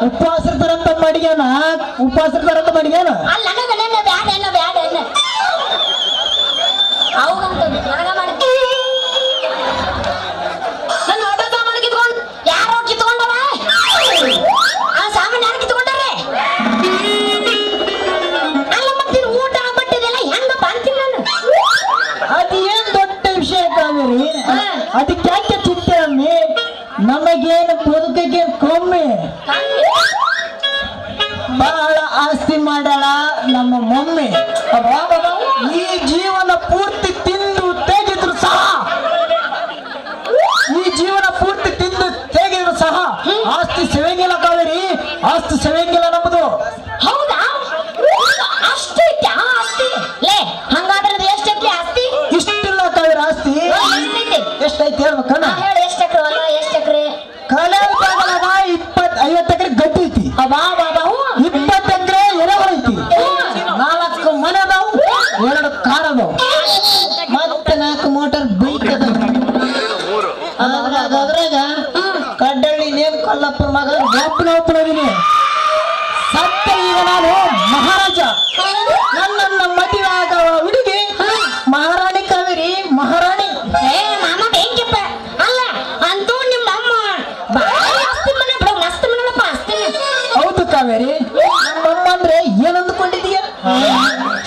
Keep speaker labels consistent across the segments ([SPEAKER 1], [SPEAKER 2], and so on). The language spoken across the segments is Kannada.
[SPEAKER 1] ಉಪವಾಸ ಬರಂತ ಮಾಡಿಯಾನ ಉಪವಾಸ ಬರಂತ ಮಾಡಿಯಾನ
[SPEAKER 2] ಅಲ್ಲ ನನಗೆ ಬ್ಯಾಡ
[SPEAKER 1] ಅದಕ್ಕೆ ಯಾಕೆ ಚಿಂತೆ ಅಮ್ಮಿ? ನಮಗೇನು ಬದುಕಿಗೆ ಕೊಮ್ಮೆ ಬಹಳ ಆಸ್ತಿ ಮಾಡಾಳ ನಮ್ಮ ಮಮ್ಮಿ. ಈ ಜೀವನ ಪೂರ್ತಿ ತಿಂದು ತೆಗೆದ್ರು ಸಹ ಆಸ್ತಿ ಸೇವೆಂಗಿಲ್ಲ ಕಾವೇರಿ, ಆಸ್ತಿ ಸೇವೆಂಗಿಲ್ಲ ನಮ್ಮದು.
[SPEAKER 2] ಹೌದಾ? ಅಷ್ಟೈತೆ ಆಸ್ತಿ? ಲೇ ಹಂಗಾದ್ರೆ ಎಷ್ಟೈತಿ ಆಸ್ತಿ?
[SPEAKER 1] ಇಷ್ಟಿಲ್ಲ ಕಾವೇರಿ ಆಸ್ತಿ. ಎಷ್ಟೈತಿ ಹೇಳ್ಬೇಕಣ್ಣ?
[SPEAKER 2] ಹೇಳಿ ಎಷ್ಟು ಎಕರೆ ಹೊಲ, ಎಷ್ಟು ಎಕರೆ?
[SPEAKER 1] ಕಲೆ 50 ಎಕರೆ ಗದ್ದೆ ಐತಿ, 20 ಎಕರೆ ಎರೆಹೊಲ ಐತಿ, 4 ಮನೆ ಅದಾವು, 2 ಕಾರ್ ಅದಾವು, ಮತ್ತೆ 4 ಮೋಟಾರ್ ಬೈಕ್ ಅದಾವ. ಅದ್ರಾಗ ಕಡ್ಡಳ್ಳಿ ನೇಮ್ ಕೊಲ್ಲಪ್ಪನ ಮಗ ಒಬ್ಬನೊಬ್ಬನದೀನಿ. ಸತ್ತ ಈಗ ನಾನು ಮಹಾರಾಜ. ನನ್ನ ಮದುವೆ ಆಗವ ಹುಡುಗಿ ಮಹಾರಾಣಿ ಕಾವೇರಿ, ಮಹಾರಾಣಿ.
[SPEAKER 2] ಮಾಮ ಬೇಕಪ್ಪ. ಅಲ್ಲ ಅಂತೂ ನಿಮ್ಮ ಅಮ್ಮ ಬಾಳ ಆಸ್ತಿ ಮನೆ ಬಿಡು, ಮಸ್ತ್ ಮನೆಪ್ಪ ಆಸ್ತಿ.
[SPEAKER 1] ಹೌದು ಕಾವೇರಿ, ನಮ್ಮಮ್ಮ ಅಂದ್ರೆ ಏನ್ ಅಂದ್ಕೊಂಡಿದೀಯ?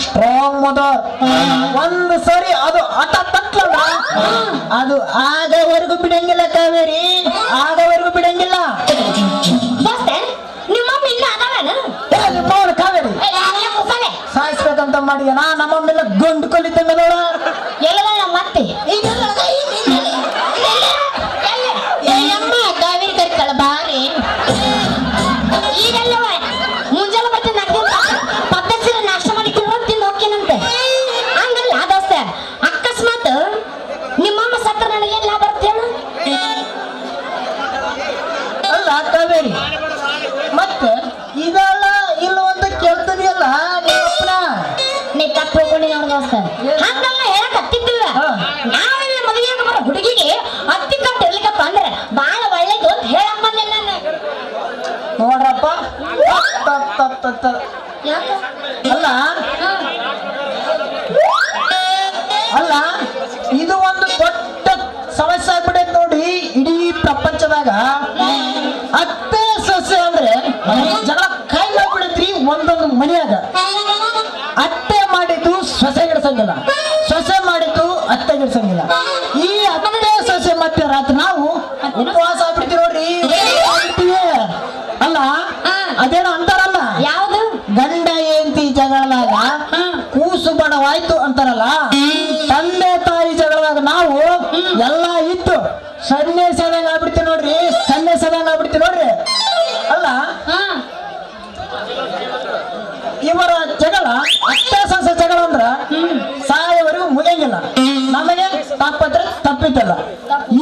[SPEAKER 1] Strong mother. ಒಂದು ಸರಿ ಅದು ಹಠ ತಟ್ಲಲ್ಲ, ಅದು ಆಗವರೆಗೂ ಬಿಡಂಗಿಲ್ಲ ಕಾವೇರಿ, ಆಗವರೆಗೂ ಬಿಡಂಗಿಲ್ಲ.
[SPEAKER 2] ನಿಮ್ಮಮ್ಮ ಇನ್ನ ಅದಾವೇನ?
[SPEAKER 1] ನಿಮ್ಮವನು ಕಾವೇರಿ ಸಾಯಿಸ್ಬೇಕಂತ ಮಾಡಿದ ನಮ್ಮಮ್ಮೆಲ್ಲ ಗಂಡು ಕೊಲ್ಲಿದ್ದಂಗ ನೋಡ.
[SPEAKER 2] ಎಲ್ಲ ಮತ್ತೆ ಕಾವೇರಿ ಕರಿತಾಳ ಬಾರಿ. ಈಗೆಲ್ಲ ಮುಂಜಾನೆ ಮತ್ತೆ ಪದ್ಧತಿ ನಾಷ್ಟ ಮಾಡಿ ತಿಂದು ಹೋಗ್ತೀನಂತೆ. ಹಂಗಲ್ಲ ದೋಸ್ತ, ಅಕಸ್ಮಾತ್ ನಿಮ್ಮಮ್ಮ ಸತ್ತ ನನಗೆ ಏನ್ ಲಾಭ ಬರುತ್ತೆ ಹೇಳು?
[SPEAKER 1] ಅಲ್ಲ ಕಾವೇರಿ, ಮತ್ತೆ ಇದಲ್ಲ ಇಲ್ಲ ಅಂತ ಕೇಳ್ತದೆಯಲ್ಲ ನಿಮ್ಮಪ್ಪನ.
[SPEAKER 2] ನೀ ತಪ್ಪು ಹೋಗ್ಕೊಂಡು ನೋಡ ದೋಸ್ತ, ಹಂಗಲ್ಲ ಹೇಳಕ್ ಹತ್ತಿದ್ದಿಲ್ಲ. ನಾವೇ ಮದುವೆಯಾಗ ಬರೋ ಹುಡುಗಿಗೆ ಹತ್ತಿ ಕಟ್ಟು ಇರ್ಲಿಕ್ಕಪ್ಪ ಅಂದ್ರೆ ಬಾಳ ಒಳ್ಳೇದು ಅಂತ ಹೇಳಕ್ ಬಂದೆ ನಾನು.
[SPEAKER 1] ನೋಡ್ರಪ್ಪ, ಅಲ್ಲ ಅಲ್ಲ ಇದು ಒಂದು ದೊಡ್ಡ ಸಮಸ್ಯೆ ಆಗ್ಬಿಟ್ಟೈತೆ ನೋಡಿ ಇಡೀ ಪ್ರಪಂಚದಾಗ. ಅತ್ತೆ ಸೊಸೆ ಅಂದ್ರೆ ಜಗಳ ಕಾಯಿ ಆಗ್ಬಿಡೈತ್ರಿ ಒಂದೊಂದು ಮನೆಯಾಗ. ಅತ್ತೆ ಮಾಡಿದ್ದು ಸೊಸೆ ಗಿಡ್ಸಂಗಿಲ್ಲ, ಸೊಸೆ ಮಾಡಿದ್ದು ಅತ್ತೆ ಗಿಡ್ಸಂಗಿಲ್ಲ. ಈ ಅತ್ತೆ ಸೊಸೆ ಮತ್ತೆ ರಾತ್ರಿ ನಾವು ಉಪವಾಸ ಆಗ್ಬಿಡ್ತೀವಿ ನೋಡ್ರಿ, ಆಗ್ಬಿಡ್ತೀವಿ. ಅಲ್ಲ ಅದೇನೋ ಅಂತಾರಲ್ಲ,
[SPEAKER 2] ಯಾವ್ದು?
[SPEAKER 1] ಗಂಡ ಹೆಂಡತಿ ಜಗಳದಾಗ ಕೂಸು ಬಡವಾಯ್ತು ಅಂತಾರಲ್ಲ, ತಂದೆ ತಾಯಿ ಜಗಳದಾಗ ನಾವು ಎಲ್ಲ ಇತ್ತು ಸನ್ಯಾಸದಂಗ ಆಗ್ಬಿಡ್ತೀವಿ ನೋಡ್ರಿ, ಸನ್ಯಾಸದಂಗ ಆಗ್ಬಿಡ್ತೀವಿ ನೋಡ್ರಿ. ಅಲ್ಲ ಇವರ ಜಗಳ ಅತ್ತೆ ಸೊಸೆ ಜಗಳ ಅಂದ್ರ ಸಾಯವರೆಗೂ ಮುಗಿಯಂಗಿಲ್ಲ. ನಮಗೆ ತಪ್ಪತ್ರ ತಪ್ಪಿದ್ದಲ್ಲ.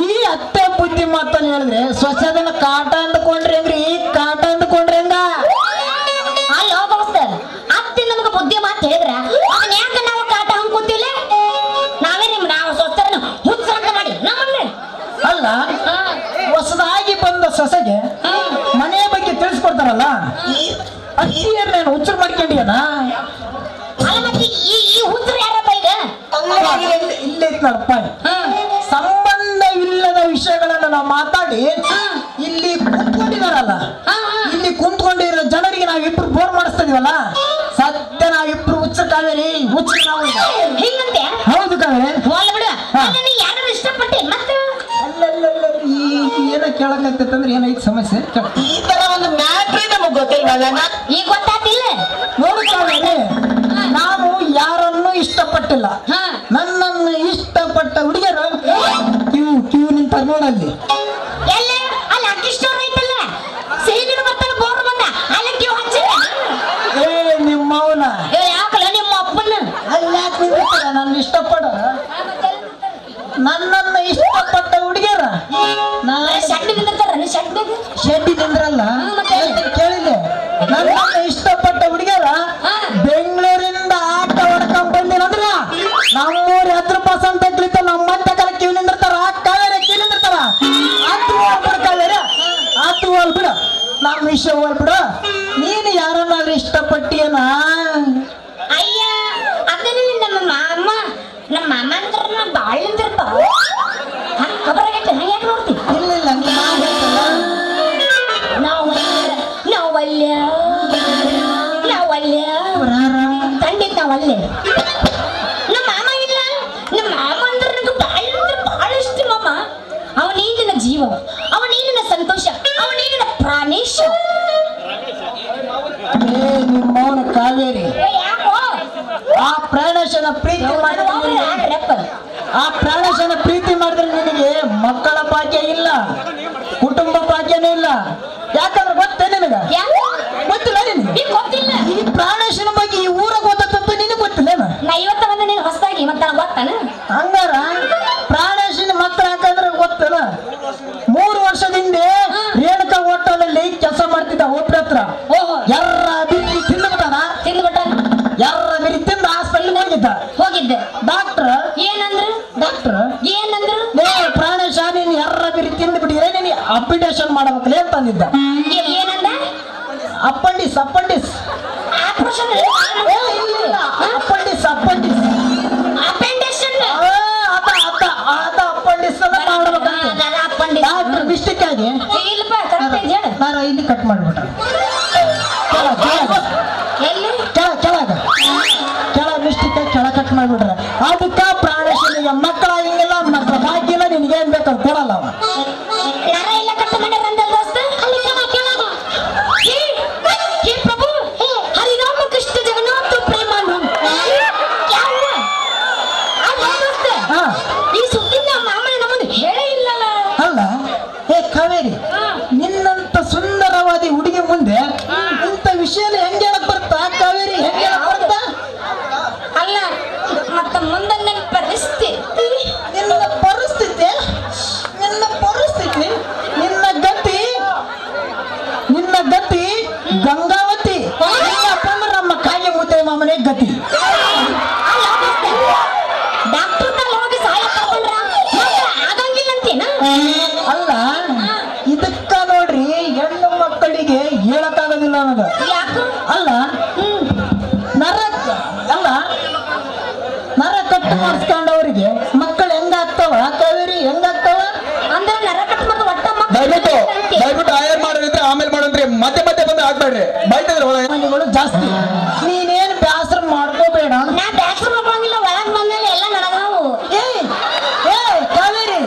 [SPEAKER 1] ಈ ಅತ್ತೆ ಬುದ್ಧಿ ಮಾತನ್ನು ಹೇಳಿದ್ರೆ ಸೊಸೆದನ್ನ ಕಾಟ ಅಂದ್ಕೊಂಡ್ರಿ ಹೆಂಗ್ರಿ, ಕಾಟ ಅಂದ್ಕೊಂಡ್ರಿ ಹೆಂಗ?
[SPEAKER 2] ಅಲ್ಲ ದೋಸ್ತ, ಅತ್ತೆ ನಮ್ಗೆ ಬುದ್ಧಿ ಮಾತು ಹೇಳಿದ್ರ ಅದನ್ನ ಯಾಕೆ ನಾವು ಕಾಟ ಹಂಗ್ಕೊತಿಲ್ಲ? ನಾವೇ ನಾವು ಸ್ವಸ್ಥರನ್ನು ಹುಚ್ಚರಂತ ಮಾಡಿ ನಮ್ಮನ್ನೇ.
[SPEAKER 1] ಅಲ್ಲ ಹೊಸದಾಗಿ ಬಂದ ಸೊಸೆಗೆ ಮನೆಯ ಬಗ್ಗೆ ತಿಳಿಸ್ಕೊಡ್ತಾರಲ್ಲ, ಅತ್ತಿಯರ್ನೇನು ಹುಚ್ಚರು ಮಾಡ್ಕೊಂಡಿಯನ?
[SPEAKER 2] ಅಲ್ಲ ಮತ್ತೆ ಈ ಹುಚ್ಚರು ಯಾರಪ್ಪ ಈಗ?
[SPEAKER 1] ಇಲ್ಲೇ ನೋಡಪ್ಪ, ಸಂಬಂಧವಿಲ್ಲದ ವಿಷಯಗಳನ್ನ ನಾವು ಮಾತಾಡಿ ಇಲ್ಲಿ ಕುಂತ್ಕೊಂಡಿದಾರಲ್ಲ, ಇಲ್ಲಿ ಕುಂತ್ಕೊಂಡಿರೋ ಜನರಿಗೆ ನಾವಿಬ್ರು ಬೋರ್ ಮಾಡಿಸ್ತಾ ಇದೀವಲ್ಲ, ಸದ್ಯ ನಾವಿಬ್ರು ಹುಚ್ಚರು ಕಾವೇರಿ, ಹುಚ್ಚರು ನಾವು.
[SPEAKER 2] ಹಿಂಗಂತೆ?
[SPEAKER 1] ಹೌದು ಕಾವೇರಿ.
[SPEAKER 2] ಹೋಲ್ ಬಿಡು, ಯಾರು ಇಷ್ಟಪಟ್ಟೆ ಮತ್ತೆ?
[SPEAKER 1] ಏನೋ ಕೇಳಕತ್ತಂದ್ರೆ ಏನೈತಿ ಸಮಸ್ಯೆ?
[SPEAKER 3] ಈ ತರ ಒಂದು ಮ್ಯಾಟ್ರಿ ನಮಗ್ ಗೊತ್ತಿಲ್ವಲ್ಲ.
[SPEAKER 2] ಈಗ ಗೊತ್ತಾತಿಲ್ಲ
[SPEAKER 1] ನೋಡು ಕಾವೇರಿ, ನಾನು ಯಾರನ್ನು ಇಷ್ಟಪಟ್ಟಿಲ್ಲ. ನನ್ನನ್ನು ಇಷ್ಟಪಟ್ಟ ಹುಡುಗಿಯರು ಕ್ಯೂ ನಿಂತ ನೋಡಲ್ಲಿ.
[SPEAKER 2] ಎಲ್ಲೇ ಅಲ್ಲಿ ಅಕ್ಕಿಷ್ಟೋರ್ ಐತಲ್ಲ, ಸಿಹಿಗಿಡ ಬರ್ತಾನೆ ಬೋರ್ ಬಂದ ಅಲ್ಲಿ ಕ್ಯೂ ಹಚ್ಚಿಲ್ಲ.
[SPEAKER 1] ಏ ನಿಮ್ಮವನ
[SPEAKER 2] ಯಾಕಲ್ಲ ನಿಮ್ಮ ಅಪ್ಪನ
[SPEAKER 1] ಅಲ್ಲಿ ಯಾಕೆ ನಿಂತಿರ್ತಾರ? ನನ್ನ ಇಷ್ಟಪಡ ನನ್ನನ್ನು ಇಷ್ಟಪಟ್ಟ ಹುಡುಗಿಯರ ಶೆಡ್ಡಿ ನಿಂದ್ರಲ್ಲ ಕೇಳಿಲ್ಲ. ನನ್ನನ್ನು ಇಷ್ಟಪಟ್ಟ ಹುಡುಗಿಯರ ಬೆಂಗಳೂರಿಂದ ಆಟ ಹೊಡ್ಕೊಂಡ್ ಬಂದಿರಂದ್ರ ನಮ್ಮೂರ್ 10% ಕ್ಲಿತ ನಮ್ಮಂತ ಕಾಲ ಕ್ಯೂ ನಿಂದಿರ್ತಾರ, ಕಾವೇರಿ ಕ್ಯೂ ನಿಂದಿರ್ತಾರ. ಅದು ಹೋಗ್ಬಿಡ ಕಾವೇರಿ, ಅದು ಹೋಗ್ಬಿಡ, ನಮ್ಮ ವಿಷಯ ಹೋಗ್ಬಿಡ. ನೀನು ಯಾರನ್ನಾದ್ರೂ ಇಷ್ಟಪಟ್ಟಿಯನ?
[SPEAKER 2] ಅಯ್ಯ ಅದನ್ನ ನಮ್ಮ ಮಾಮ ಅಂದ್ರೆ ಬಾಳ್ ನಿಂತಿರ್ತಾವ. ಖಬರಾಗೈತೆ ಯಾಕೆ ನೋಡ್ತಿ?
[SPEAKER 1] ಇಲ್ಲ
[SPEAKER 2] ನಾವಲ್ಯ ಖಂಡಿತ ನಾವಲ್ಲೆ. ನಮ್ಮ ಮಾಮ ಇಲ್ಲ, ನಮ್ಮ ಮಾಮ ಅಂದ್ರೆ ನಂಗೆ ಬಾಳ ಇಷ್ಟ ಮಾಮ.
[SPEAKER 1] ಆ ಪ್ರಾಣೇಶನ ಪ್ರೀತಿ ಮಾಡಿದ್ರೆ ನಿನಗೆ ಮಕ್ಕಳ ಭಾಗ್ಯ ಇಲ್ಲ, ಕುಟುಂಬ ಭಾಗ್ಯನೇ ಇಲ್ಲ. ಯಾಕಂದ್ರೆ ಗೊತ್ತೇ ನಿನಗ? ಗೊತ್ತಿಲ್ಲ ನಿನಗೆ?
[SPEAKER 2] ಈಗ ಗೊತ್ತಿಲ್ಲ.
[SPEAKER 1] ಈ ಪ್ರಾಣೇಶನ ಬಗ್ಗೆ ಈ ಊರಾಗ ಗೊತ್ತಂತ ನಿನಗೆ ಗೊತ್ತಿಲ್ಲ?
[SPEAKER 2] ನಾ ಇವತ್ತ ಬಂದ ನೀನು ಹೊಸದಾಗಿ ಮತ್ತೆ ಗೊತ್ತಾನ?
[SPEAKER 1] ಹಂಗಾರ ಪ್ರಾಣೇಶನ ಮಕ್ಕಳು ಯಾಕಂದ್ರೆ ಗೊತ್ತಲ್ಲ, 3 ವರ್ಷದಿಂದ ರೇಣುಕಾ ಹೋಟೆಲಲ್ಲಿ ಕೆಲಸ ಮಾಡ್ತಿದ್ದ ಒಬ್ಬರ ಹತ್ರ.
[SPEAKER 2] ಓಹೋ,
[SPEAKER 1] ಎರ್ರ ಬಿರಿ ತಿಂದ್ಬಿಟ್ಟಾನ,
[SPEAKER 2] ತಿಂದ್ಬಿಟ್ಟ.
[SPEAKER 1] ಎರ್ರ ಬಿರಿ ತಿಂದ ಹಾಸ್ಪಿಟಲ್
[SPEAKER 2] ಹೋಗಿದ್ದೆ.
[SPEAKER 1] ಡಾಕ್ಟರ್
[SPEAKER 2] ಏನಂದ್ರು? ಏನಂದ್ರು?
[SPEAKER 1] ಪ್ರಾಣೇಶ ನೀನು ಎರ್ರ ಬಿರಿ ತಿಂದ್ಬಿಟ್ಟಿದ್ರೆ ನೀನು ಅಪ್ಪಿಟೇಷನ್ ಮಾಡಬೇಕಲ್ಲ ಅಂತಂದಿದ್ದ.
[SPEAKER 2] ಏನಂದ?
[SPEAKER 1] ಅಪ್ಪಂಡಿಸ್
[SPEAKER 2] ಆಪರೇಷನ್
[SPEAKER 1] ಅಪ್ಪಂಡಿಸ್ ಅಪ್ಪಂಡಿಸ್
[SPEAKER 2] ಅಪೆಂಡಿಷನ್
[SPEAKER 1] ಅದ ಅಪ್ಪಂಡಿಸ್ ಮಾಡ್ಬೇಕಂತ ಡಾಕ್ಟರ್ ಮಿಸ್ಟೇಕ್ ಆಗಿ
[SPEAKER 2] ಇಲ್ಲಪ್ಪ ಕರೆಕ್ಟ್ ಇದೆ ಹೇಳು.
[SPEAKER 1] ನಾನು ಇಲ್ಲಿ ಕಟ್ ಮಾಡ್ಬಿಟ್ಟ.
[SPEAKER 2] ಎಲ್ಲಿ?
[SPEAKER 1] ಕೆಳ ಮಿಸ್ಟೇಕ್ ಕೆಳ ಕಟ್ ಮಾಡ್ಬಿಟ್ರೆ ಅದಕ್ಕ ಪ್ರಾಣೇಶನಿಗೆ ಮಕ್ಕಳ ಹಿಂಗಿಲ್ಲ, ಮಕ್ಕಳ ಭಾಗ್ಯಲ್ಲ, ನಿನ್ಗೆ ಏನ್ ಬೇಕಾದ್ರೆ ಕೊಡಲ್ಲ ಅವ.
[SPEAKER 2] ನರ ಎಲ್ಲ ಕಟ್ ಮಾಡ್ಯಾರ ಅಂದಲ್ಲ ದೋಸ್ತ? ಅಲ್ಲಿ ಹೇ ಪ್ರಭು, ಹರಿರಾಮ ಕೃಷ್ಣ ಜಗನ್ನಾಥ ಪ್ರೇಮಾನು
[SPEAKER 1] ಹಾ
[SPEAKER 2] ಈ ಸುದ್ದಿ ನಮ್ಮ ಮಾಮನ ನಮ್ಮನ್ನು ಹೇಳೇ ಇಲ್ಲಲ್ಲ.
[SPEAKER 1] ಅಲ್ಲ ಏ ಕಾವೇರಿ, ನಿನ್ನಂತ ಸುಂದರವಾದಿ ಹುಡುಗಿ ಮುಂದೆ ಇಂಥ ವಿಷಯ ಹೆಂಗೆ ಹೇಳಕ್ ಬರ್ತಾ ಕಾವೇರಿ? ಹೆಂಗೆ ಹೇಳಕ್ ಬರ್ತಾ?
[SPEAKER 2] ಅಲ್ಲ ಮತ್ತ ಮುಂದೆ ನನ್ನ ಪರಿಸ್ಥಿತಿ
[SPEAKER 1] ನಿನ್ನ ಪರಿಸ್ಥಿತಿ ನಿನ್ನ ಗತಿ ಗಂಗಾವತಿ. ಇಲ್ಲಪ್ಪ ಅಂದ್ರೆ ನಮ್ಮ ಕಾಯಿ ಮುದ್ದೆ ಮಾಮನೆ ಗತಿ.
[SPEAKER 2] ಡಾಕ್ಟರ್ ತಲೆ ಹೋಗಿ ಸಹಾಯ ತಗೊಂಡ್ರ ಆಗಂಗಿಲ್ಲ ಅಂತೇನ?
[SPEAKER 1] ಅಲ್ಲ ಇದಕ್ಕ ನೋಡ್ರಿ ಹೆಣ್ಣು ಮಕ್ಕಳಿಗೆ ಹೇಳಕ್ಕಾಗೋದಿಲ್ಲ ನನಗ.
[SPEAKER 2] ಯಾಕ?
[SPEAKER 1] ಅಲ್ಲ ನರ ಕಟ್ಟು ಮಾಡಿಸ್ಕೊಂಡವ್ರಿಗೆ ಮಕ್ಕಳು ಹೆಂಗಾಗ್ತಾವ ಕಾವೇರಿ? ಹೆಂಗಾಗ್ತಾವ
[SPEAKER 2] ಅಂದ್ರೆ ನರ ಕಟ್ ಮತ್ತೆ ಒಟ್ಟ
[SPEAKER 4] ದಯವಿಟ್ಟು ಆಯರ್ ಮಾಡಿದ್ರೆ ಆಮೇಲೆ ಮಾಡಂದ್ರೆ ಮತ್ತೆ ಬಂದು ಆಗ್ಬೇಡ್ರಿ, ಬೈತಂದ್ರೆ
[SPEAKER 1] ಮನೆಗಳು ಜಾಸ್ತಿ. ನೀನೇನು ಬ್ಯಾಸರ ಮಾಡ್ಕೋಬೇಡ.
[SPEAKER 2] ನಾ ಬ್ಯಾಸರ ಮಾಡ್ಕೊಂಗಿಲ್ಲ, ಒಳಗ್ ಬಂದ್ಮೇಲೆ ಎಲ್ಲ ನನಗಾವು.
[SPEAKER 1] ಏ ಕಾವೇರಿ,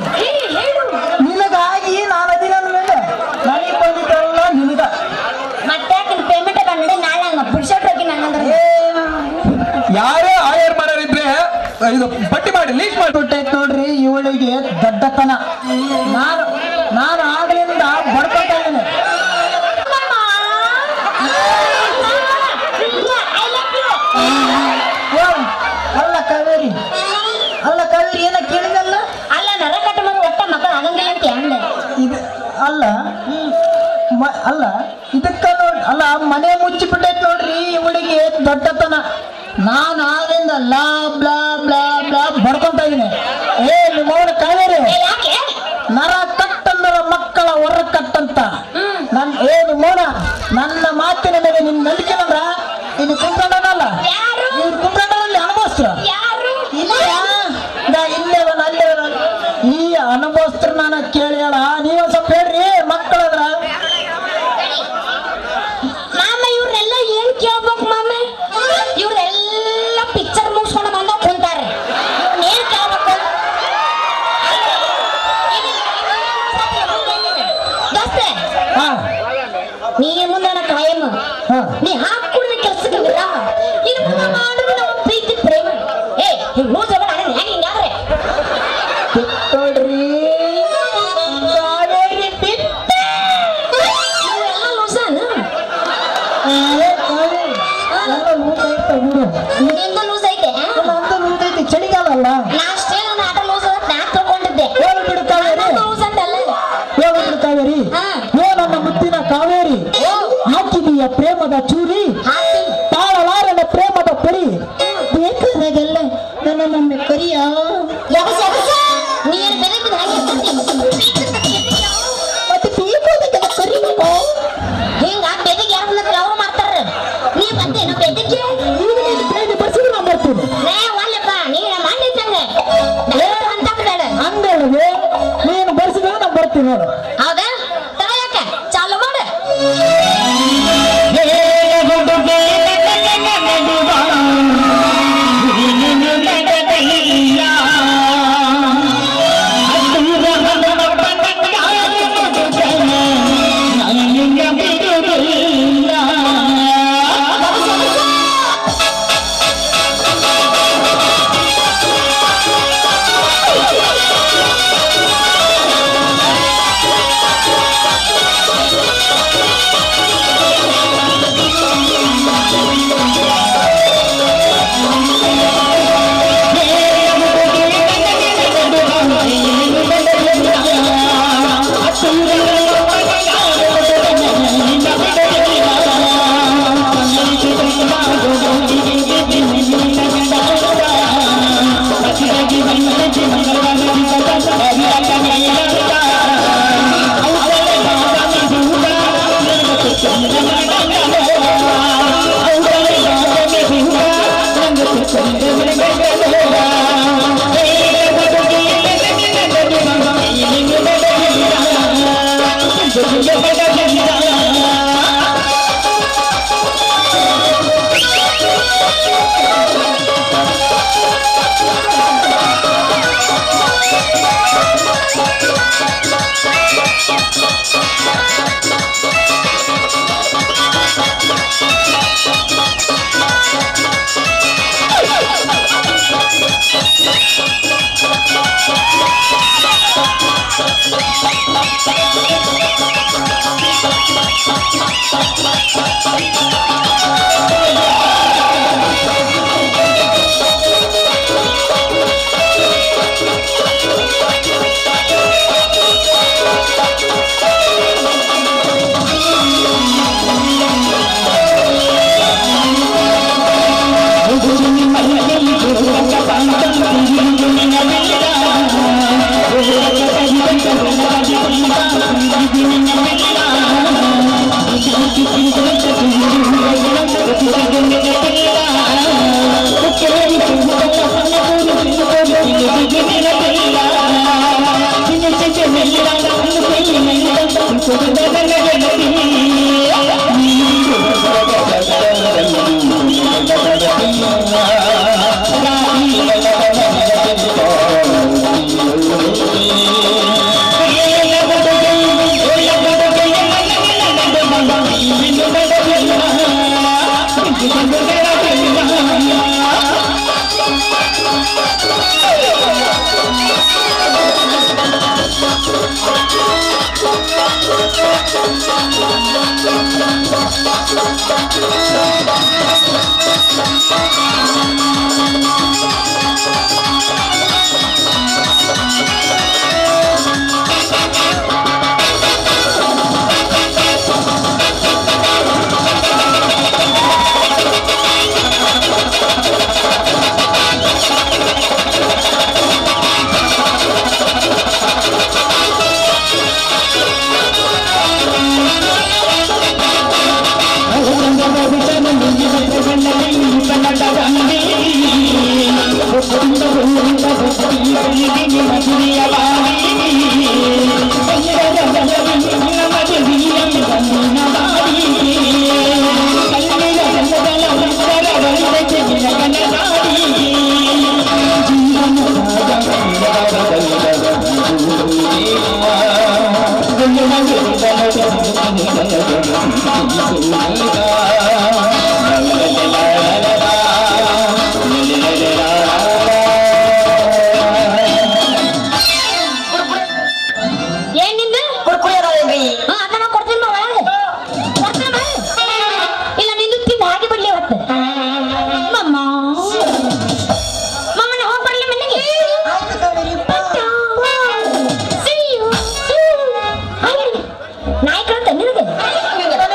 [SPEAKER 2] ಹೇಳು
[SPEAKER 1] ನಿನಗಾಗಿ ನಾನು ಅದಿನ ನನಗೆ ಬಂದಿದ್ದಲ್ಲ ನಿನಗ.
[SPEAKER 2] ಮತ್ತೆ ಪೇಮೆಂಟ್ ಬಂದ್ರೆ ನಾಳೆ ಹಂಗ ಪುಡ್ಸೋಟ್ ಹೋಗಿ ನಂಗಂದ್ರೆ
[SPEAKER 4] ಯಾರೇ ಆಯರ್ ಮಾಡೋರಿದ್ರೆ ಇದು ಪಟ್ಟಿ ಮಾಡಿ ಲೀಸ್ಟ್ ಮಾಡಿ.
[SPEAKER 1] ಬಿಟ್ಟೈತ್ ನೋಡ್ರಿ ಇವಳಿಗೆ ದಡ್ಡತನ. ನಾನು ಆಗ್ಲಿಂದ ಬಡ್ಕೊತಾ ಇದ್ದೇನೆ. ಅಲ್ಲ ಕಾವೇರಿ ಏನ ಕೇಳಿದಲ್ಲ?
[SPEAKER 2] ಅಲ್ಲ ನರ ಕಟ್ ಮಾಡಿ ಒಟ್ಟ ಮಕ್ಕಳು ಆಗಂಗಿಲ್ಲ ಅಂತ ಅಂದೆ.
[SPEAKER 1] ಇದು ಅಲ್ಲ ಇದಕ್ಕ ನೋಡ್ ಅಲ್ಲ ಮನೆ ಮುಚ್ಚಿ ಬಿಟ್ಟೈತ್ ನೋಡ್ರಿ ಇವಳಿಗೆ ದೊಡ್ಡತನ. ನಾನು ಆಗಿಂದ ಲಾ ಬ್ಲಾ ಬ್ಲಾ ಬ್ಲಾ ಬಡ್ಕೊಂತ ಇದೀನಿ. ನಿಮ್ಮವನ ಕಾವೇರಿ,
[SPEAKER 2] ಯಾಕೆ?
[SPEAKER 1] ನರ ಕಟ್ಟಂದ್ರ ಮಕ್ಕಳ ಹೊರ ಕಟ್ಟಂತ ನಿಮ್ಮವನ ನನ್ನ ಮಾತಿನ ಮೇಲೆ ನಿನ್ ನಂಬಿಕೆ ಅಂದ್ರ ಇನ್ನು ಕುಂತ್ಕೊಂಡನಲ್ಲ, ಇವ್ರು ಕುಂತ್ಕೊಂಡಲ್ಲಿ ಅನುಭವಿಸ್ರ ಈ ಅನುಭವಿಸ್ತ್ರ ನಾನು ಕೇಳಿ ಹೇಳ. ನೀವ್ ಸ್ವಲ್ಪ ಹೇಳ್ರಿ ಮಕ್ಕಳದ್ರ
[SPEAKER 2] ಮಾಮ ಇವ್ರನ್ನೆಲ್ಲ ಏನ್ ಕೇಳ್ಬೇಕು ಮಾಮ? ಇವ್ರೆಲ್ಲ ಪಿಕ್ಚರ್ ಮುಗಿಸ್ಕೊಂಡು ಬಂದ ಕುಂತಾರೆ. ಏನ್ ಕೇಳ್ಬೇಕು? ದೋಸ್ತೆ, ನೀ ಮುಂದೆ ಕಾಯಂ ನೀ ಹಾಕುಡಿದ ಕೆಲಸಕ್ಕೆ ವಿರಾಮ. ಇನ್ನು ಮುಂದೆ ಮಾಡಿದ್ರೆ ನಮ್ಮ ಪ್ರೀತಿ ಪ್ರೇಮ. ಹಿಂಗ್ ಲೂಸ್ ಹೆಂಗ್ ಹಿಂಗಾದ್ರೆ
[SPEAKER 1] ನೋಡ್ರಿ ಕಾವೇರಿ
[SPEAKER 2] ಇವೆಲ್ಲ ಲೂಸನ? ನಿಂದು ಲೂಸ್ ಐತೆ?
[SPEAKER 1] ನಂದು ಚಳಿಗಾಲ ಅಲ್ಲ.
[SPEAKER 2] ನಾ ಅಷ್ಟೇ ನನ್ನ ಆಟ ಲೂಸ್ ಅಂತ ನಾ ತಿಳ್ಕೊಂಡಿದ್ದೆ.
[SPEAKER 1] ಹೇಳ್ಬಿಡು ಕಾವೇರಿ,
[SPEAKER 2] ಲೂಸ್ ಅಂತಲ್ಲ.
[SPEAKER 1] ಹೇಳ್ಬಿಡು ಕಾವೇರಿ. ನನ್ನ ಮುತ್ತಿನ ಕಾವೇರಿ, ಹಾಕಿದೀಯ ಪ್ರೇಮದ ಚೂರಿ, ತಾಳಲಾರನ ಪ್ರೇಮದ ಪರಿ, ಬೇಕಾದಾಗೆಲ್ಲ ನನ್ನೊಮ್ಮೆ ಕರಿಯ.
[SPEAKER 2] ನೀನು ಬೆಳಕಿನ ಹಾಗೆ
[SPEAKER 1] ಮತ್ತೆ ಬೇಕಾದಾಗೆಲ್ಲ ಕರಿಬೇಕು.
[SPEAKER 2] ಹಿಂಗ ಬೆದಿಗೆ ಯಾರನ್ನ ಅವ್ರು ಮಾಡ್ತಾರ. ನೀ ಬಂದೇನು ಬೆದಿಗೆ?
[SPEAKER 1] ಈಗ ನೀನು ಬೇಗ ಬರ್ಸಿದ್ರೆ ನಾನು ಬರ್ತೀನಿ.
[SPEAKER 2] ಒಲ್ಲಪ್ಪ ನೀನ ಮಾಡಿದ್ದಂಗೆ ಅಂತ ಬೇಡ.
[SPEAKER 1] ಹಂಗಲ್ವೇ, ನೀನು ಬರ್ಸಿದ್ರೆ ನಾನು ಬರ್ತೀನಿ ನೋಡು.
[SPEAKER 2] ಹೌದಾ? ತಗೊಳಕ ಚಾಲು ಮಾಡು.
[SPEAKER 1] ಹತ್ತಿರ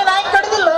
[SPEAKER 2] ನಾಯಿ ಕಡಿದಿಲ್ಲ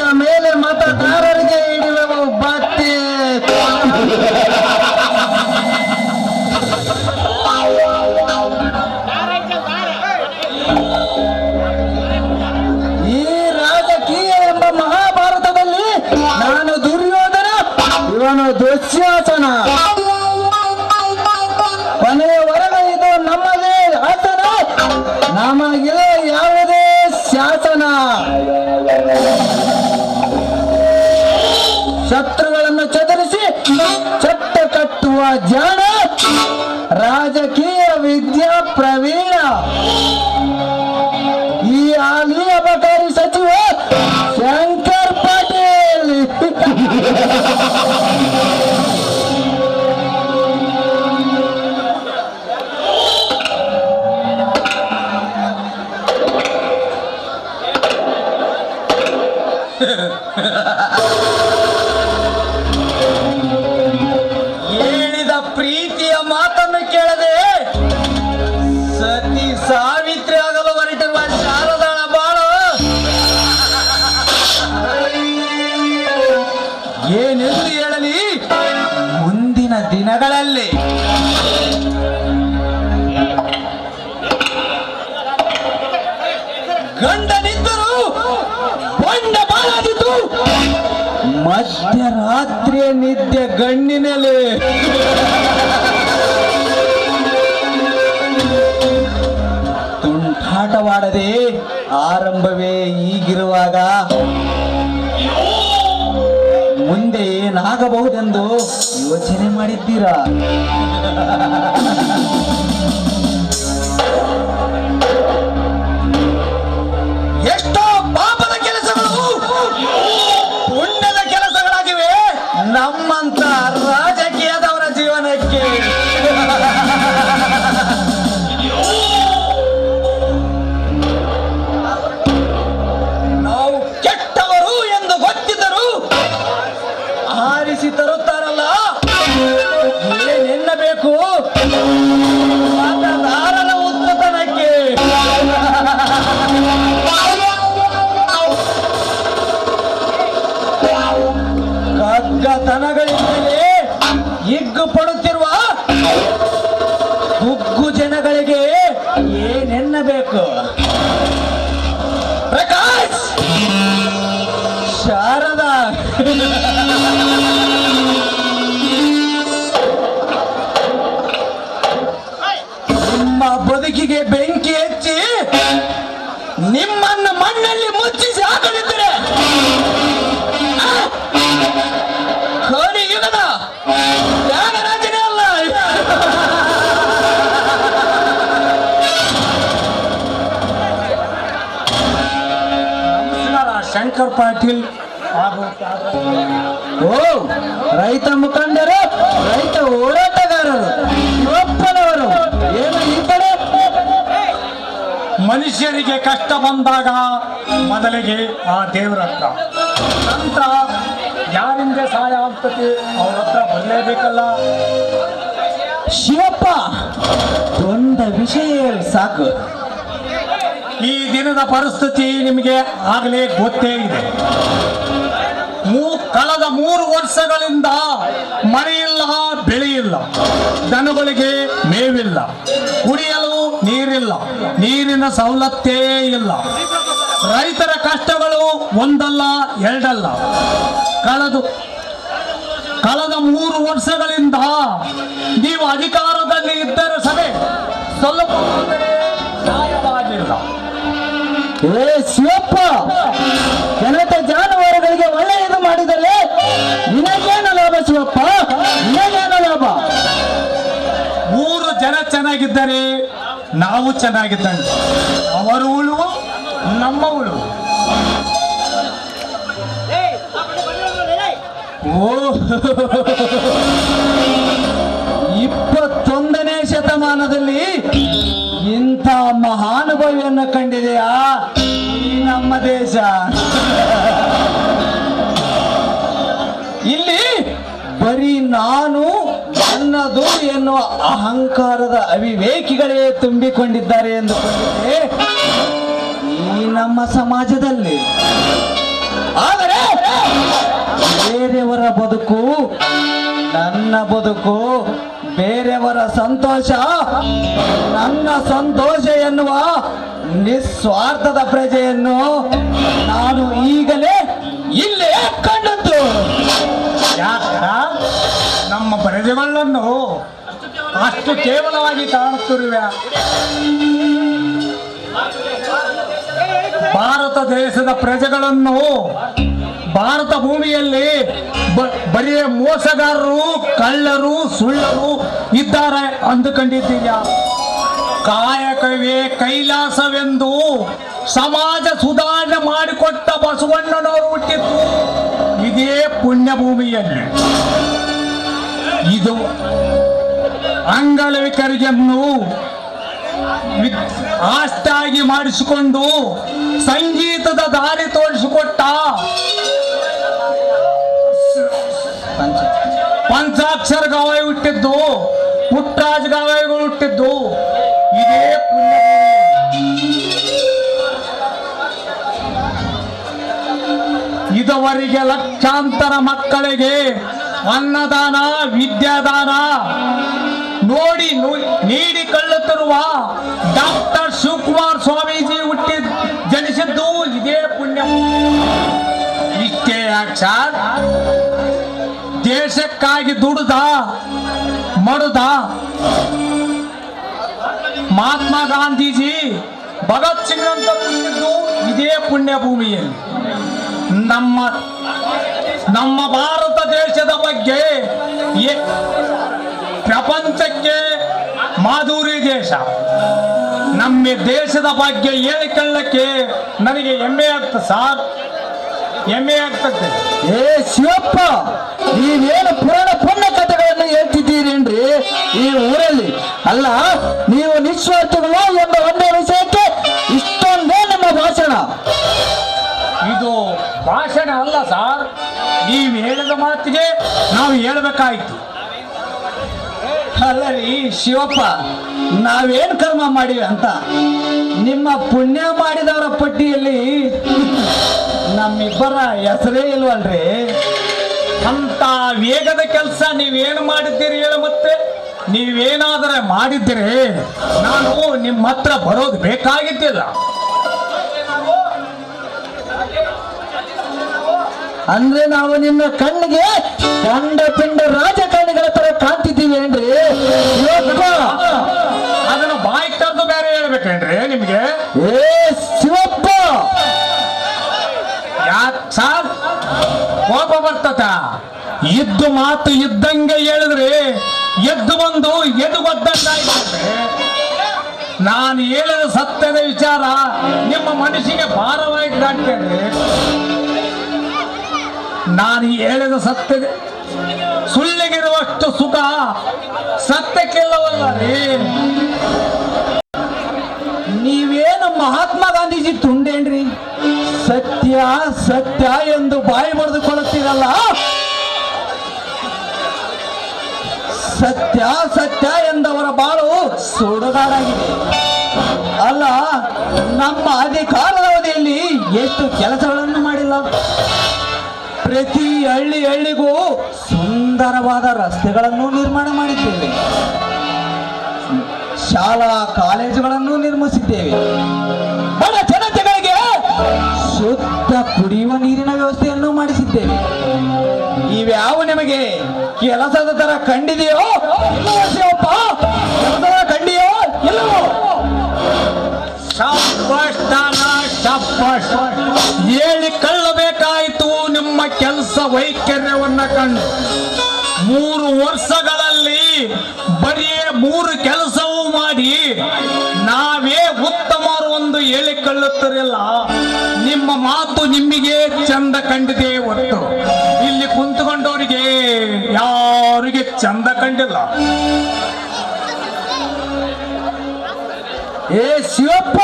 [SPEAKER 1] ಇಳಿದ ಮೇಲೆ ಮತದಾರರಿಗೆ ಹಿಡಿಯುವ ಬತ್ತಿ. ಈ ರಾಜಕೀಯ ಎಂಬ ಮಹಾಭಾರತದಲ್ಲಿ ನಾನು ದುರ್ಯೋಧನ, ಇವನು ದುಶ್ಯಾಸನ. ಕೊನೆಯವರೆಗೆ ಇದು ನಮ್ಮದೇ ಆಸನ, ನಮಗಿದೆ ಯಾವುದೇ ಶಾಸನ. ಶತ್ರುಗಳನ್ನು ಚದರಿಸಿ ಚಟ್ಟ ಕಟ್ಟುವ ಜಾಣ, ರಾಜಕೀಯ ವಿದ್ಯಾ ಪ್ರವೀಣ. ಈ ಹಾಲಿ ಅಬಕಾರಿ ಸಚಿವ ಶಂಕರ್ ಪಾಟೀಲ್. ಹೇಳಿದ ಪ್ರೀತಿಯ ಮಾತನ್ನು ಕೇಳದೆ ಸತಿ ಸಾವಿತ್ರಿ ಆಗಲು ಹೊರಟಿರುವ ಶಾರದಾಳ ಬಾಳು ಏನೆಂದು ಹೇಳಲಿ ಮುಂದಿನ ದಿನಗಳಲ್ಲಿ. ಗಂಡನಿದ್ದರು ಬಂಡ ಬಾಳಾದಿತ್ತು, ಮಧ್ಯರಾತ್ರಿಯ ನಿದ್ದೆ ಗಣ್ಣಿನಲ್ಲಿ. ತುಂಟಾಟವಾಡದೆ ಆರಂಭವೇ ಹೀಗಿರುವಾಗ ಮುಂದೆ ಏನಾಗಬಹುದೆಂದು ಯೋಚನೆ ಮಾಡಿದ್ದೀರಾ? ಎಷ್ಟೋ ಪಾಪದ ಕೆಲಸಗಳು ಪುಣ್ಯದ ಕೆಲಸಗಳಾಗಿವೆ ನಮ್ಮಂತ ರಾಜಕೀಯದವರ ಜೀವನಕ್ಕೆ. ನಾವು ಕೆಟ್ಟವರು ಎಂದು ಗೊತ್ತಿದ್ದರೂ ಆರಿಸಿ ತರುತ್ತಾರಲ್ಲ, ಏನೆನ್ನಬೇಕು ಮತದಾರನ ಉತ್ತತನಕ್ಕೆ. ಕಗ್ಗತನಗಳಿಂದಲೇ ಹಿಗ್ಗು ಪಡುತ್ತಿರುವ ಗುಗ್ಗು ಜನಗಳಿಗೆ ಏನೆನ್ನಬೇಕು? ಪ್ರಕಾಶ್, ಶಾರದಾ, ನಿಮ್ಮ ಬದುಕಿಗೆ ಬೆಂಕಿ ಹಚ್ಚಿ ನಿಮ್ಮನ್ನು ಮಣ್ಣಲ್ಲಿ ಮುಚ್ಚಿಸಿ ಹಾಕಲಿದ್ದರೆ ಕಲಿಯುಗದ ತ್ಯಾಗರಾಜನೇ ಅಲ್ಲ. ನಮಸ್ಕಾರ, ಶಂಕರ್ ಪಾಟೀಲ್ ಹಾಗೂ ರೈತ ಮುಖಂಡರು, ರೈತ ಹೋರಾಟಗಾರರು, ಒಪ್ಪನವರು. ಏನು ಈ ಕಡೆ?
[SPEAKER 5] ಮನುಷ್ಯರಿಗೆ ಕಷ್ಟ ಬಂದಾಗ ಮೊದಲಿಗೆ ಆ ದೇವರ ಹತ್ರ, ನಂತರ ಯಾರಿಂದ ಸಹಾಯ ಆಗ್ತದೆ ಅವ್ರ ಹತ್ರ ಬರಲೇಬೇಕಲ್ಲ.
[SPEAKER 1] ಶಿವಪ್ಪ, ಒಂದು ವಿಷಯ ಹೇಳಿ ಸಾಕು.
[SPEAKER 5] ಈ ದಿನದ ಪರಿಸ್ಥಿತಿ ನಿಮಗೆ ಆಗಲೇ ಗೊತ್ತೇ ಇದೆ. ಕಳೆದ 3 ವರ್ಷಗಳಿಂದ ಮಳೆಯಿಲ್ಲ, ಬೆಳೆಯಿಲ್ಲ, ದನಗಳಿಗೆ ಮೇವಿಲ್ಲ, ಕುಡಿಯಲು ನೀರಿಲ್ಲ, ನೀರಿನ ಸವಲತ್ತೇ ಇಲ್ಲ. ರೈತರ ಕಷ್ಟಗಳು ಒಂದಲ್ಲ ಎರಡಲ್ಲ. ಕಳೆದ 3 ವರ್ಷಗಳಿಂದ ನೀವು ಅಧಿಕಾರದಲ್ಲಿ ಇದ್ದರೆ ಸಭೆ ಸ್ವಲ್ಪ ನ್ಯಾಯವಾಗಿಲ್ಲ.
[SPEAKER 1] ಏ ಶಿವಪ್ಪ, ಜನತೆ ಜಾನುವಾರುಗಳಿಗೆ ಒಳ್ಳೆಯದು ಮಾಡಿದರೆ ನಿನಗೇನು ಲಾಭ ಶಿವಪ್ಪ? ನಿನಗೇನು ಲಾಭ?
[SPEAKER 5] 3 ಜನ ಚೆನ್ನಾಗಿದ್ದರೆ ನಾವು ಚೆನ್ನಾಗಿದ್ದಂಗೆ. ಅವರು ಉಳುವು, ನಮ್ಮ ಉಳುವು.
[SPEAKER 1] ಓ, 21ನೇ ಶತಮಾನದಲ್ಲಿ ಇಂಥ ಮಹಾನುಭವಿಯನ್ನು ಕಂಡಿದೆಯಾ ಈ ನಮ್ಮ ದೇಶ? ಇಲ್ಲಿ ಬರೀ ನಾನು ನನ್ನದು ಎನ್ನುವ ಅಹಂಕಾರದ ಅವಿವೇಕಿಗಳೇ ತುಂಬಿಕೊಂಡಿದ್ದಾರೆ ಎಂದುಕೊಂಡಿದ್ದೆ ಈ ನಮ್ಮ ಸಮಾಜದಲ್ಲಿ. ಆದರೆ ಬೇರೆಯವರ ಬದುಕು ನನ್ನ ಬದುಕು, ಬೇರೆಯವರ ಸಂತೋಷ ನನ್ನ ಸಂತೋಷ ಎನ್ನುವ ನಿಸ್ವಾರ್ಥದ ಪ್ರಜೆಯನ್ನು ನಾನು ಈಗಲೇ ಇಲ್ಲೇ ಕಂಡದ್ದು.
[SPEAKER 5] ಯಾಕ ನಮ್ಮ ಪ್ರಜೆಗಳನ್ನು ಅಷ್ಟು ಕೇವಲವಾಗಿ ಕಾಣುತ್ತಿರುವೆ? ಭಾರತ ದೇಶದ ಪ್ರಜೆಗಳನ್ನು ಭಾರತ ಭೂಮಿಯಲ್ಲಿ ಬರೀ ಮೋಸಗಾರರು, ಕಳ್ಳರು, ಸುಳ್ಳರು ಇದ್ದಾರೆ ಅಂದುಕೊಂಡಿದ್ದೀಯ? ಕಾಯಕವೇ ಕೈಲಾಸವೆಂದು ಸಮಾಜ ಸುಧಾರಣೆ ಮಾಡಿಕೊಟ್ಟ ಬಸವಣ್ಣನವರು ಹುಟ್ಟಿದ್ದು ಇದೇ ಪುಣ್ಯ ಭೂಮಿಯಲ್ಲಿ. ಇದು ಅಂಗವಿಕಲರಿಗೆನ್ನು ಆಸ್ತಾಗಿ ಮಾಡಿಸಿಕೊಂಡು ಸಂಗೀತದ ದಾರಿ ತೋರಿಸಿಕೊಟ್ಟ ಪಂಚಾಕ್ಷರ ಗಾವೈ ಹುಟ್ಟಿದ್ದು, ಪುಟ್ಟರಾಜ ಗಾವೈಗಳು ಹುಟ್ಟಿದ್ದು ಇದೇ ಪುಣ್ಯ. ಇದುವರೆಗೆ ಲಕ್ಷಾಂತರ ಮಕ್ಕಳಿಗೆ ಅನ್ನದಾನ, ವಿದ್ಯಾದಾನ ನೀಡಿಕೊಳ್ಳುತ್ತಿರುವ ಡಾಕ್ಟರ್ ಶಿವಕುಮಾರ್ ಸ್ವಾಮೀಜಿ ಜನಿಸಿದ್ದು ಇದೇ ಪುಣ್ಯ. ಇಷ್ಟೇ ಯಾಕೆ ಸರ್? ದೇಶಕ್ಕಾಗಿ ದುಡಿದ ಮಡುದ ಮಹಾತ್ಮ ಗಾಂಧೀಜಿ, ಭಗತ್ ಸಿಂಗ್ ಅಂತ ಹುಟ್ಟಿದ್ದು ಇದೇ ಪುಣ್ಯ ಭೂಮಿಯಲ್ಲಿ. ನಮ್ಮ ಭಾರತ ದೇಶದ ಬಗ್ಗೆ ಪ್ರಪಂಚಕ್ಕೆ ಮಾಧುರಿ ದೇಶ. ನಮ್ಮ ದೇಶದ ಬಗ್ಗೆ ಹೇಳಿಕೊಳ್ಳಕ್ಕೆ ನನಗೆ ಹೆಮ್ಮೆ ಆಗ್ತದೆ ಸರ್, ಹೆಮ್ಮೆ ಆಗ್ತದೆ.
[SPEAKER 1] ಏ ಶಿವಪ್ಪ, ನೀವೇನು ಪುರಾಣ ಪುಣ್ಯ ಕಥೆಗಳನ್ನು ಹೇಳ್ತಿದ್ದೀರೇನ್ರಿ ಈ ಊರಲ್ಲಿ? ಅಲ್ಲ, ನೀವು ನಿಸ್ವಾರ್ಥಗಳು ಎಂಬ ಒಂದೇ ವಿಷಯಕ್ಕೆ ಇಷ್ಟೊಂದೇ ನಿಮ್ಮ ಭಾಷಣ?
[SPEAKER 5] ಇದು ಭಾಷಣ ಅಲ್ಲ ಸರ್, ನೀವು ಹೇಳಿದ ಮಾತಿಗೆ ನಾವು ಹೇಳಬೇಕಾಯ್ತು.
[SPEAKER 1] ಅಲ್ಲ ರೀ ಶಿವಪ್ಪ, ನಾವೇನು ಕರ್ಮ ಮಾಡಿವಿ ಅಂತ ನಿಮ್ಮ ಪುಣ್ಯ ಮಾಡಿದವರ ಪಟ್ಟಿಯಲ್ಲಿ ನಮ್ಮಿಬ್ಬರ ಹೆಸರೇ ಇಲ್ವಲ್ರಿ?
[SPEAKER 5] ಅಂತ ವೇಗದ ಕೆಲಸ ನೀವೇನು ಮಾಡಿದ್ದೀರಿ ಹೇಳ? ಮತ್ತೆ ನೀವೇನಾದರೆ ಮಾಡಿದ್ದೀರಿ ನಾನು ನಿಮ್ಮ ಹತ್ರ ಬರೋದು ಬೇಕಾಗಿದ್ದಿಲ್ಲ.
[SPEAKER 1] ಅಂದ್ರೆ ನಾವು ನಿಮ್ಮ ಕಣ್ಣಿಗೆ ಗಂಡ ಪಿಂಡ ರಾಜಕಾರಣಿಗಳ ತರ ಕಾಣ್ತಿದ್ದೀವಿ ಏನ್ರಿ?
[SPEAKER 5] ಅದನ್ನು ಬಾಯಿ ತರದು ಬೇರೆ ಹೇಳ್ಬೇಕೇನ್ರಿ ನಿಮ್ಗೆ?
[SPEAKER 1] ಏ ಶಿವಪ್ಪ,
[SPEAKER 5] ಯಾಕೆ ಸಾರ್ ಕೋಪ ಬರ್ತದ? ಇದ್ದು ಮಾತು ಇದ್ದಂಗೆ ಹೇಳಿದ್ರೆ ಎದ್ದು ಬಂದು ಎದುಗೊದ್ದಂಗಾಯ್ತಂದ್ರೆ ನಾನು ಹೇಳಿದ ಸತ್ಯದ ವಿಚಾರ ನಿಮ್ಮ ಮನಸ್ಸಿಗೆ ಭಾರವಾಗಿ ಕಾಣ್ತೇನೆ. ನಾನು ಹೇಳಿದ ಸತ್ಯ ಸುಳ್ಳಿಗಿರುವಷ್ಟು ಸುಖ ಸತ್ಯಕ್ಕಿಲ್ಲವಲ್ಲ ರೀ.
[SPEAKER 1] ನೀವೇನು ಮಹಾತ್ಮ ಗಾಂಧೀಜಿ ತುಂಡೇನ್ರಿ? ಸತ್ಯ ಸತ್ಯ ಎಂದು ಬಾಯಿ ಬರೆದುಕೊಳ್ಳುತ್ತೀರಲ್ಲ, ಸತ್ಯ ಸತ್ಯ ಎಂದವರ ಬಾಳು ಸುಡುಗಾಡಾಗಿದೆ. ಅಲ್ಲ, ನಮ್ಮ ಅಧಿಕಾರದ ಅವಧಿಯಲ್ಲಿ ಎಷ್ಟು ಕೆಲಸಗಳನ್ನು ಮಾಡಿಲ್ಲ? ಪ್ರತಿ ಹಳ್ಳಿಗೂ ಸುಂದರವಾದ ರಸ್ತೆಗಳನ್ನು ನಿರ್ಮಾಣ ಮಾಡಿದ್ದೇವೆ, ಶಾಲಾ ಕಾಲೇಜುಗಳನ್ನು ನಿರ್ಮಿಸಿದ್ದೇವೆ, ಬಡ ಜನತೆಗಳಿಗೆ ಶುದ್ಧ ಕುಡಿಯುವ ನೀರಿನ ವ್ಯವಸ್ಥೆಯನ್ನು ಮಾಡಿಸಿದ್ದೇವೆ. ಇವ್ಯಾವ ನಿಮಗೆ ಕೆಲಸದ ತರ ಕಂಡಿದೆಯೋ ಇಲ್ಲವೋ ಶಿವಪ್ಪ? ಕೆಲಸದ ಕಂಡಿಯೋ ಇಲ್ಲವೋ?
[SPEAKER 5] ಹೇಳಿಕೊಳ್ಳಬೇಕಾಯಿತು ನಿಮ್ಮ ಕೆಲಸ ವೈಖರ್ಯವನ್ನ ಕಂಡು. 3 ವರ್ಷಗಳಲ್ಲಿ ಬರೀ 3 ಕೆಲಸವೂ ಮಾಡಿ ನಾವೇ ಉತ್ತಮರು ಒಂದು ಹೇಳಿಕೊಳ್ಳುತ್ತಿರಲಿಲ್ಲ. ನಿಮ್ಮ ಮಾತು ನಿಮಗೆ ಚಂದ ಕಂಡಿದೆ ಹೊತ್ತು ಇಲ್ಲಿ ಕುಂತುಕೊಂಡವರಿಗೆ ಯಾರಿಗೆ ಚಂದ ಕಂಡಿಲ್ಲ.
[SPEAKER 1] ಏ ಶಿವಪ್ಪ,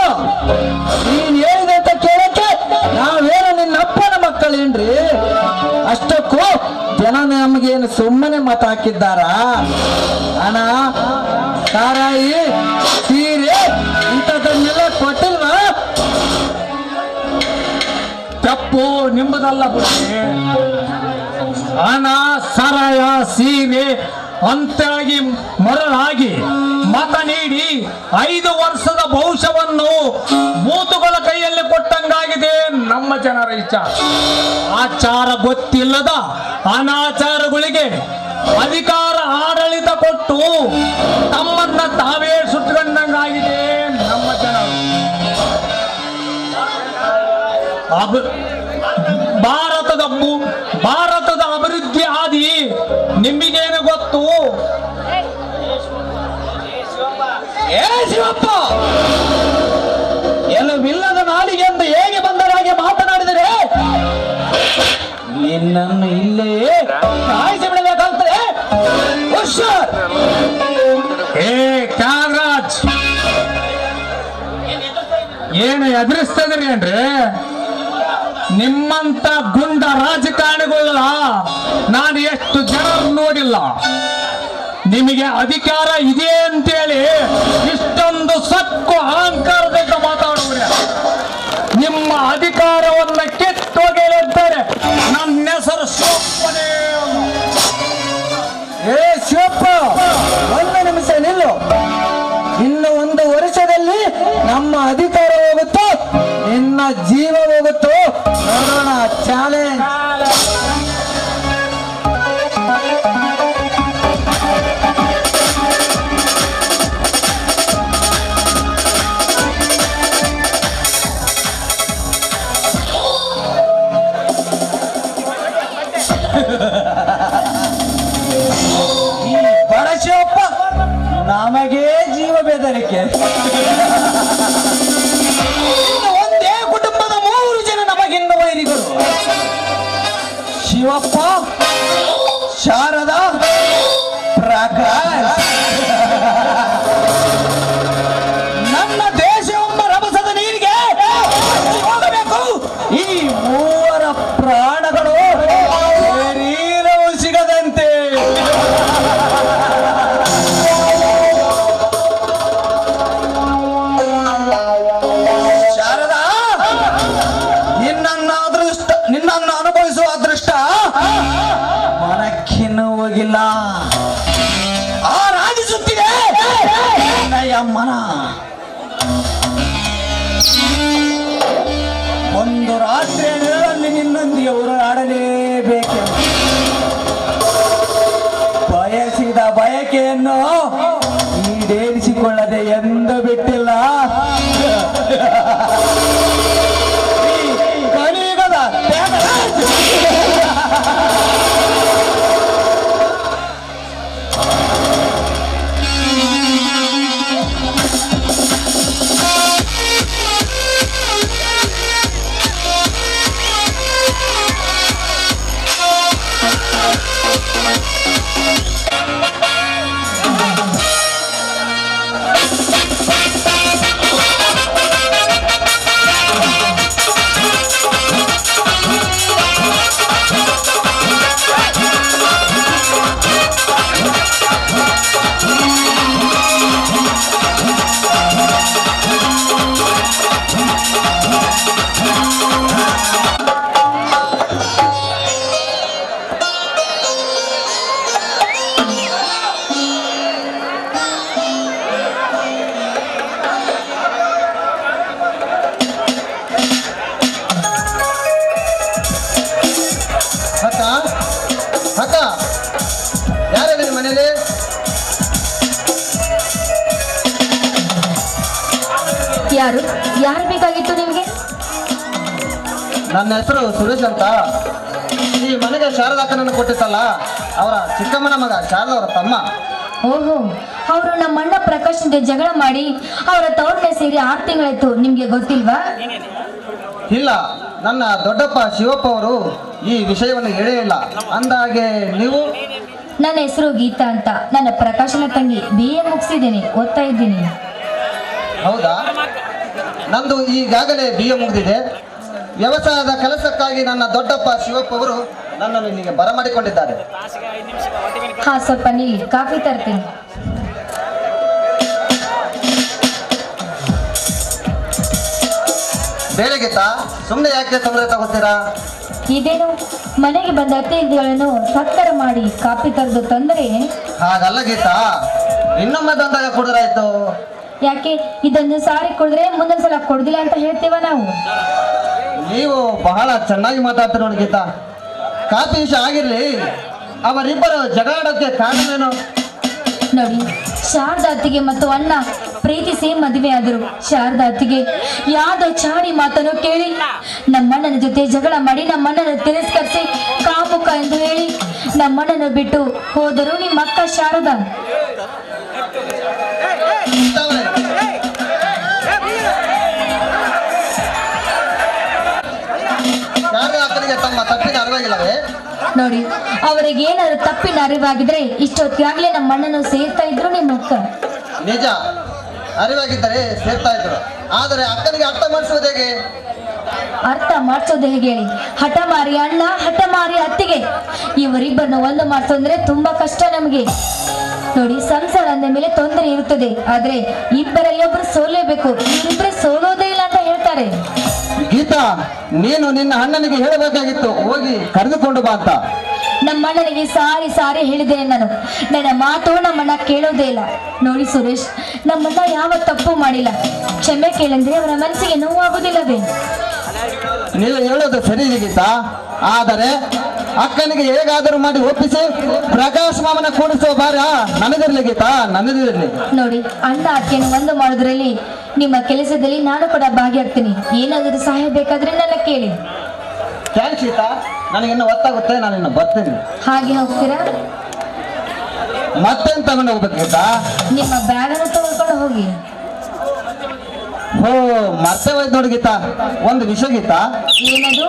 [SPEAKER 1] ನೀನ್ ಹೇಳಿದಂತ ಕೇಳಕ್ಕೆ ನಾವೇನು ನಿನ್ನಪ್ಪನ ಮಕ್ಕಳೇನ್ರಿ? ಅಷ್ಟಕ್ಕೂ ಜನ ನಮಗೇನು ಸುಮ್ಮನೆ ಮತ ಹಾಕಿದ್ದಾರ? ಹಣ, ಸಾರಾಯಿ, ಸೀರೆ ಇಂಥದನ್ನೆಲ್ಲ ಕೊಟ್ಟಿಲ್ವಾ?
[SPEAKER 5] ತಪ್ಪು ನಿಮ್ಮದಲ್ಲ ಬುದ್ಧಿ. ಹಣ ಸರಾಯ ಸೀರೆ ಅಂತಾಗಿ ಮರಳಾಗಿ ಮತ ನೀಡಿ 5 ವರ್ಷದ ಭವಿಷ್ಯವನ್ನು ಬೂತುಗಳ ಕೈಯಲ್ಲಿ ಕೊಟ್ಟಂಗಾಗಿದೆ ನಮ್ಮ ಜನರ ವಿಚಾರ. ಆಚಾರ ಗೊತ್ತಿಲ್ಲದ ಅನಾಚಾರಗಳಿಗೆ ಅಧಿಕಾರ ಆಡಳಿತ ಕೊಟ್ಟು ತಮ್ಮನ್ನ ತಾವೇ ಸುಟ್ಟುಕೊಂಡಂಗಾಗಿದೆ ನಮ್ಮ ಜನರು. ಭಾರತದ ಅಭಿವೃದ್ಧಿ ಆದಿ ನಿಮಗೇನು ಗೊತ್ತು?
[SPEAKER 1] ಏ ಶಿವಪ್ಪ, ಎಲ್ಲವಿಲ್ಲದ ನಾಲಿಗೆ ಅಂತ ಹೇಗೆ ಬಂದರಾಗೆ ಮಾತನಾಡಿದರೆ ನಿನ್ನನ್ನು ಇಲ್ಲೇ ಕಾಯಿಸಿ ಬಿಡಬೇಕಾಗ್ತದೆ. ಹುಷಾರ್.
[SPEAKER 5] ಏ ತ್ಯಾಗರಾಜ್, ಏನು ಎದುರಿಸ್ತದ್ರಿ ಏನ್ರಿ? ನಿಮ್ಮಂತ ಗುಂಡ ರಾಜಕಾರಣಿಗಳ ನಾನು ಎಷ್ಟು ಜನ ನೋಡಿಲ್ಲ. ನಿಮಗೆ ಅಧಿಕಾರ ಇದೆ ಅಂತೇಳಿ ಇಷ್ಟೊಂದು ಸಕ್ಕು ಅಹಂಕಾರದಿಂದ ಮಾತಾಡುವ್ರೆ. ನಿಮ್ಮ ಅಧಿಕಾರವನ್ನ ಕಿತ್ತೊಗೆಯಲಿದ್ದಾರೆ. ನನ್ನ ಹೆಸರು ಶಿವಪ್ಪನೇ.
[SPEAKER 1] ಏ ಶಿವಪ್ಪ, ಒಂದು ನಿಮಿಷ ನಿಲ್ಲು. ಇನ್ನು 1 ವರ್ಷದಲ್ಲಿ ನಮ್ಮ ಅಧಿಕಾರ ಹೋಗುತ್ತೋ ನಿನ್ನ ಜೀವ ಹೋಗುತ್ತೋ ನೋಡೋಣ. ಚಾಲೆಂಜ್. ಈ ಬಡ ಶಿವಪ್ಪ ನಮಗೆ ಜೀವ ಬೆದರಿಕೆ. ಇನ್ನು ಒಂದೇ ಕುಟುಂಬದ 3 ಜನ ನಮಗಿನ್ನ ವೈರಿಗಳು. ಶಿವಪ್ಪ, ಶಾರದಾ, ಪ್ರಕಾಶ್. ನನ್ನ ದೇಶವೆಂಬ ರಭಸದ ನೀರಿಗೆ ಹೋಗಬೇಕು. ಈ 3 ಪ್ರಾಣಗಳು ಶರೀರವು ಸಿಗದಂತೆ. ಶಾರದಾ, ನಿನ್ನನ್ನು ಅನುಭವಿಸುವ ಅದೃಷ್ಟ ಮನಕ್ಕಿನ್ನೂ ಹೋಗಿಲ್ಲ. ಆರಾಧಿಸುತ್ತಿದೆ ನಿನ್ನಯ ಮನ. ಒಂದು ರಾತ್ರಿ ನೆರಳಲ್ಲಿ ನಿನ್ನೊಂದಿಗೆ ಹೋರಾಡಲೇಬೇಕೆ. ಬಯಸಿದ ಬಯಕೆಯನ್ನು ಈಡೇರಿಸಿಕೊಳ್ಳದೆ ಎಂದು ಬಿಟ್ಟಿಲ್ಲ. ಕಲಿಯುಗದ ತ್ಯಾಗರಾಜ. ಅಕ್ಕ, ಯಾರಿದ್ದೀರಿ ಮನೇಲಿ?
[SPEAKER 2] ಯಾರು ಬೇಕಾಗಿತ್ತು ನಿಮ್ಗೆ?
[SPEAKER 1] ನನ್ನ ಹೆಸರು ಸುರೇಶ್ ಅಂತ. ಈ ಮನೆಗೆ ಶಾರದಾಕ್ಕನನ್ನು ಕೊಟ್ಟಿತ್ತಲ್ಲ, ಅವರ ಚಿಕ್ಕಮ್ಮನ ಮಗ ಶಾರದಾ ಅವರ ತಮ್ಮ.
[SPEAKER 2] ಓಹೋ, ಅವರು ನಮ್ಮ ಅಣ್ಣ ಪ್ರಕಾಶ್ ಜೊತೆ ಜಗಳ ಮಾಡಿ ಅವರ ತವ್ರನ್ನೇ ಸೇರಿ 6 ತಿಂಗಳಾಯ್ತು. ನಿಮ್ಗೆ ಗೊತ್ತಿಲ್ವಾ?
[SPEAKER 1] ಇಲ್ಲ, ನನ್ನ ದೊಡ್ಡಪ್ಪ ಶಿವಪ್ಪ ಅವರು ಈ ವಿಷಯವನ್ನು ಹೇಳೇ ಇಲ್ಲ. ಅಂದಾಗೆ ನೀವು?
[SPEAKER 2] ನನ್ನ ಹೆಸರು ಗೀತಾ ಅಂತ. ನನ್ನ ಪ್ರಕಾಶನ ತಂಗಿ, BA ಮುಗಿಸಿದ್ದೀನಿ, ಓದ್ತಾ ಇದ್ದೀನಿ.
[SPEAKER 1] ಹೌದಾ? ನಂದು ಈಗಾಗಲೇ BA ಮುಗಿದಿದೆ. ವ್ಯವಸಾಯದ ಕೆಲಸಕ್ಕಾಗಿ ನನ್ನ ದೊಡ್ಡಪ್ಪ ಶಿವಪ್ಪ ಅವರು ನನ್ನನ್ನು ಇಲ್ಲಿಗೆ ಬರಮಾಡಿಕೊಂಡಿದ್ದಾರೆ.
[SPEAKER 2] ಹಾ, ಸ್ವಲ್ಪ ನಿಲ್ಲಿ, ಕಾಫಿ ತರ್ತೀನಿ.
[SPEAKER 3] ಬೇರೆ ಗೀತಾ, ಸುಮ್ಮನೆ ಯಾಕೆ ತೊಂದರೆ ತಗೋತೀರಾ?
[SPEAKER 2] ಇದೇನು ಮನೆಗೆ ಬಂದ ಅತಿಥಿಗಳನ್ನು ಸತ್ಕಾರ ಮಾಡಿ ಕಾಪಿ ತರದು ತಂದರೆ
[SPEAKER 3] ಹಾಗಲ್ಲ ಗೀತಾ, ಇನ್ನೊಮ್ಮೆ ಬಂದಾಗ ಕುಡಿದ್ರಾಯ್ತು.
[SPEAKER 2] ಯಾಕೆ ಇದನ್ನು ಸಾರಿ ಕುಡಿದ್ರೆ ಮುಂದೊಂದ್ ಸಲ ಕೊಡುದಿಲ್ಲ ಅಂತ ಹೇಳ್ತೀವ ನಾವು.
[SPEAKER 3] ನೀವು ಬಹಳ ಚೆನ್ನಾಗಿ ಮಾತಾಡ್ತೀರ ನೋಡಿ ಗೀತಾ. ಕಾಫಿ ವಿಷಯ ಆಗಿರ್ಲಿ, ಅವರಿಬ್ಬರು ಜಗಳಾಡೋಕ್ಕೆ ಕಾರಣವೇನು?
[SPEAKER 2] ನೋಡಿ, ಶಾರದಾ ಅತ್ತಿಗೆ ಮತ್ತು ಅಣ್ಣ ಪ್ರೀತಿಸಿ ಮದುವೆ ಆದರು. ಶಾರದಾ ಅತ್ತಿಗೆ ಯಾವ್ದೋ ಚಾಡಿ ಮಾತನ್ನು ಕೇಳಿ ನಮ್ಮಣ್ಣನ ಜೊತೆ ಜಗಳ ಮಾಡಿ ನಮ್ಮಣ್ಣನ ತಿರಸ್ಕರಿಸಿ ಕಾಮುಕ ಎಂದು ಹೇಳಿ ನಮ್ಮಣ್ಣನ ಬಿಟ್ಟು ಹೋದರು ನಿಮ್ಮ ಅಕ್ಕ ಶಾರದಾ.
[SPEAKER 3] ಯಾರು ಅಕ್ಕನಿಗೆ ತಮ್ಮ ತಪ್ಪಿನ ಅರಿವಾಗಿಲ್ಲವೇ?
[SPEAKER 2] ನೋಡಿ, ಅವರಿಗೆ ಏನಾದ್ರು ತಪ್ಪಿನ ಅರಿವಾಗಿದ್ರೆ ಇಷ್ಟೊತ್ತಿಗಾಗ್ಲೇ ನಮ್ಮ ಅಣ್ಣನ ಸೇರ್ತಾ ಇದ್ರು ನಿಮ್ಮ ಅಕ್ಕ.
[SPEAKER 3] ನಿಜ, ಅರಿವಾಗಿದ್ದರೆ ಸೇರ್ತಾ ಇದ್ರು. ಆದರೆ ಅಕ್ಕನಿಗೆ ಅರ್ಥ ಮಾಡಿಸುವುದು ಹೇಗೆ?
[SPEAKER 2] ಅರ್ಥ ಮಾಡಿಸೋದು ಹೇಗೆ ಹೇಳಿ? ಹಠಮಾರಿ ಅಣ್ಣ, ಹಠಮಾರಿ ಅತ್ತಿಗೆ, ಇವರಿಬ್ಬರನ್ನ ಒಂದು ಮಾಡಿಸೋದ್ರೆ ತುಂಬಾ ಕಷ್ಟ ನಮಗೆ. ನೋಡಿ, ಸಂಸಾರ ಅಂದ ಮೇಲೆ ತೊಂದರೆ ಇರುತ್ತದೆ, ಆದ್ರೆ ಇಬ್ಬರಲ್ಲಿ ಒಬ್ರು ಸೋಲೇಬೇಕು. ಇವರಿಬ್ಬರೇ ಸೋಲೋದೇ ಇಲ್ಲ ಅಂತ ಹೇಳ್ತಾರೆ.
[SPEAKER 3] ಗೀತಾ, ನೀನು ನಿನ್ನ ಅಣ್ಣನಿಗೆ ಹೇಳಬೇಕಾಗಿತ್ತು, ಹೋಗಿ ಕರೆದುಕೊಂಡು ಬಾ ಅಂತ.
[SPEAKER 2] ನಮ್ಮ ಅಣ್ಣನಿಗೆ ಸಾರಿ ಸಾರಿ ಹೇಳಿದ್ದೇನೆ ನಾನು. ನನ್ನ ಮಾತು ನಮ್ಮಣ್ಣ ಕೇಳೋದೇ ಇಲ್ಲ. ನೋಡಿ ಸುರೇಶ್, ನಮ್ಮಣ್ಣ ಯಾವ ತಪ್ಪು ಮಾಡಿಲ್ಲ. ಕ್ಷಮೆ ಕೇಳಂದ್ರೆ ಅವರ ಮನಸ್ಸಿಗೆ ನೋವಾಗುದಿಲ್ಲವೇ?
[SPEAKER 3] ನೀವು ಹೇಳೋದು ಸರಿ ಇದೆ ಗೀತಾ, ಆದರೆ ಅಕ್ಕನಿಗೆ ಹೇಗಾದರೂ ಮಾಡಿ ಒಪ್ಪಿಸಿ ಪ್ರಕಾಶ್ ಮಾಮನ ಕೂಡಿಸುವ ಭಾರ ನನದಿರ್ಲಿ ಗೀತಾ, ನನದಿರ್ಲಿ.
[SPEAKER 2] ನೋಡಿ, ಅಣ್ಣ ಅಕ್ಕಿಯನ್ನು ಒಂದು ಮಾಡೋದ್ರಲ್ಲಿ ನಿಮ್ಮ ಕೆಲಸದಲ್ಲಿ ನಾನು ಕೂಡ ಭಾಗಿಯಾಗ್ತೀನಿ. ಏನಾದರೂ ಸಹಾಯ ಬೇಕಾದ್ರೆ ನನ್ನ ಕೇಳಿ.
[SPEAKER 3] ಥ್ಯಾಂಕ್ಸ್ ಗೀತಾ, ನನಗಿನ್ನು ಒತ್ತಾಗುತ್ತೆ, ನಾನು ಇನ್ನು ಬರ್ತೀನಿ.
[SPEAKER 2] ಹಾಗೆ ಹೋಗ್ತೀರಾ?
[SPEAKER 3] ಮತ್ತೇನು ತಗೊಂಡು ಹೋಗ್ಬೇಕು ಗೀತಾ?
[SPEAKER 2] ನಿಮ್ಮ ಬ್ಯಾಗನ್ನು ತಗೊಂಡ್ಕೊಂಡು ಹೋಗಿ.
[SPEAKER 3] ಹೋ, ಮತ್ತೆ ಹೋಯ್ತು ನೋಡಿ ಗೀತಾ, ಒಂದು ವಿಷಯ ಗೀತಾ.
[SPEAKER 2] ಏನದು?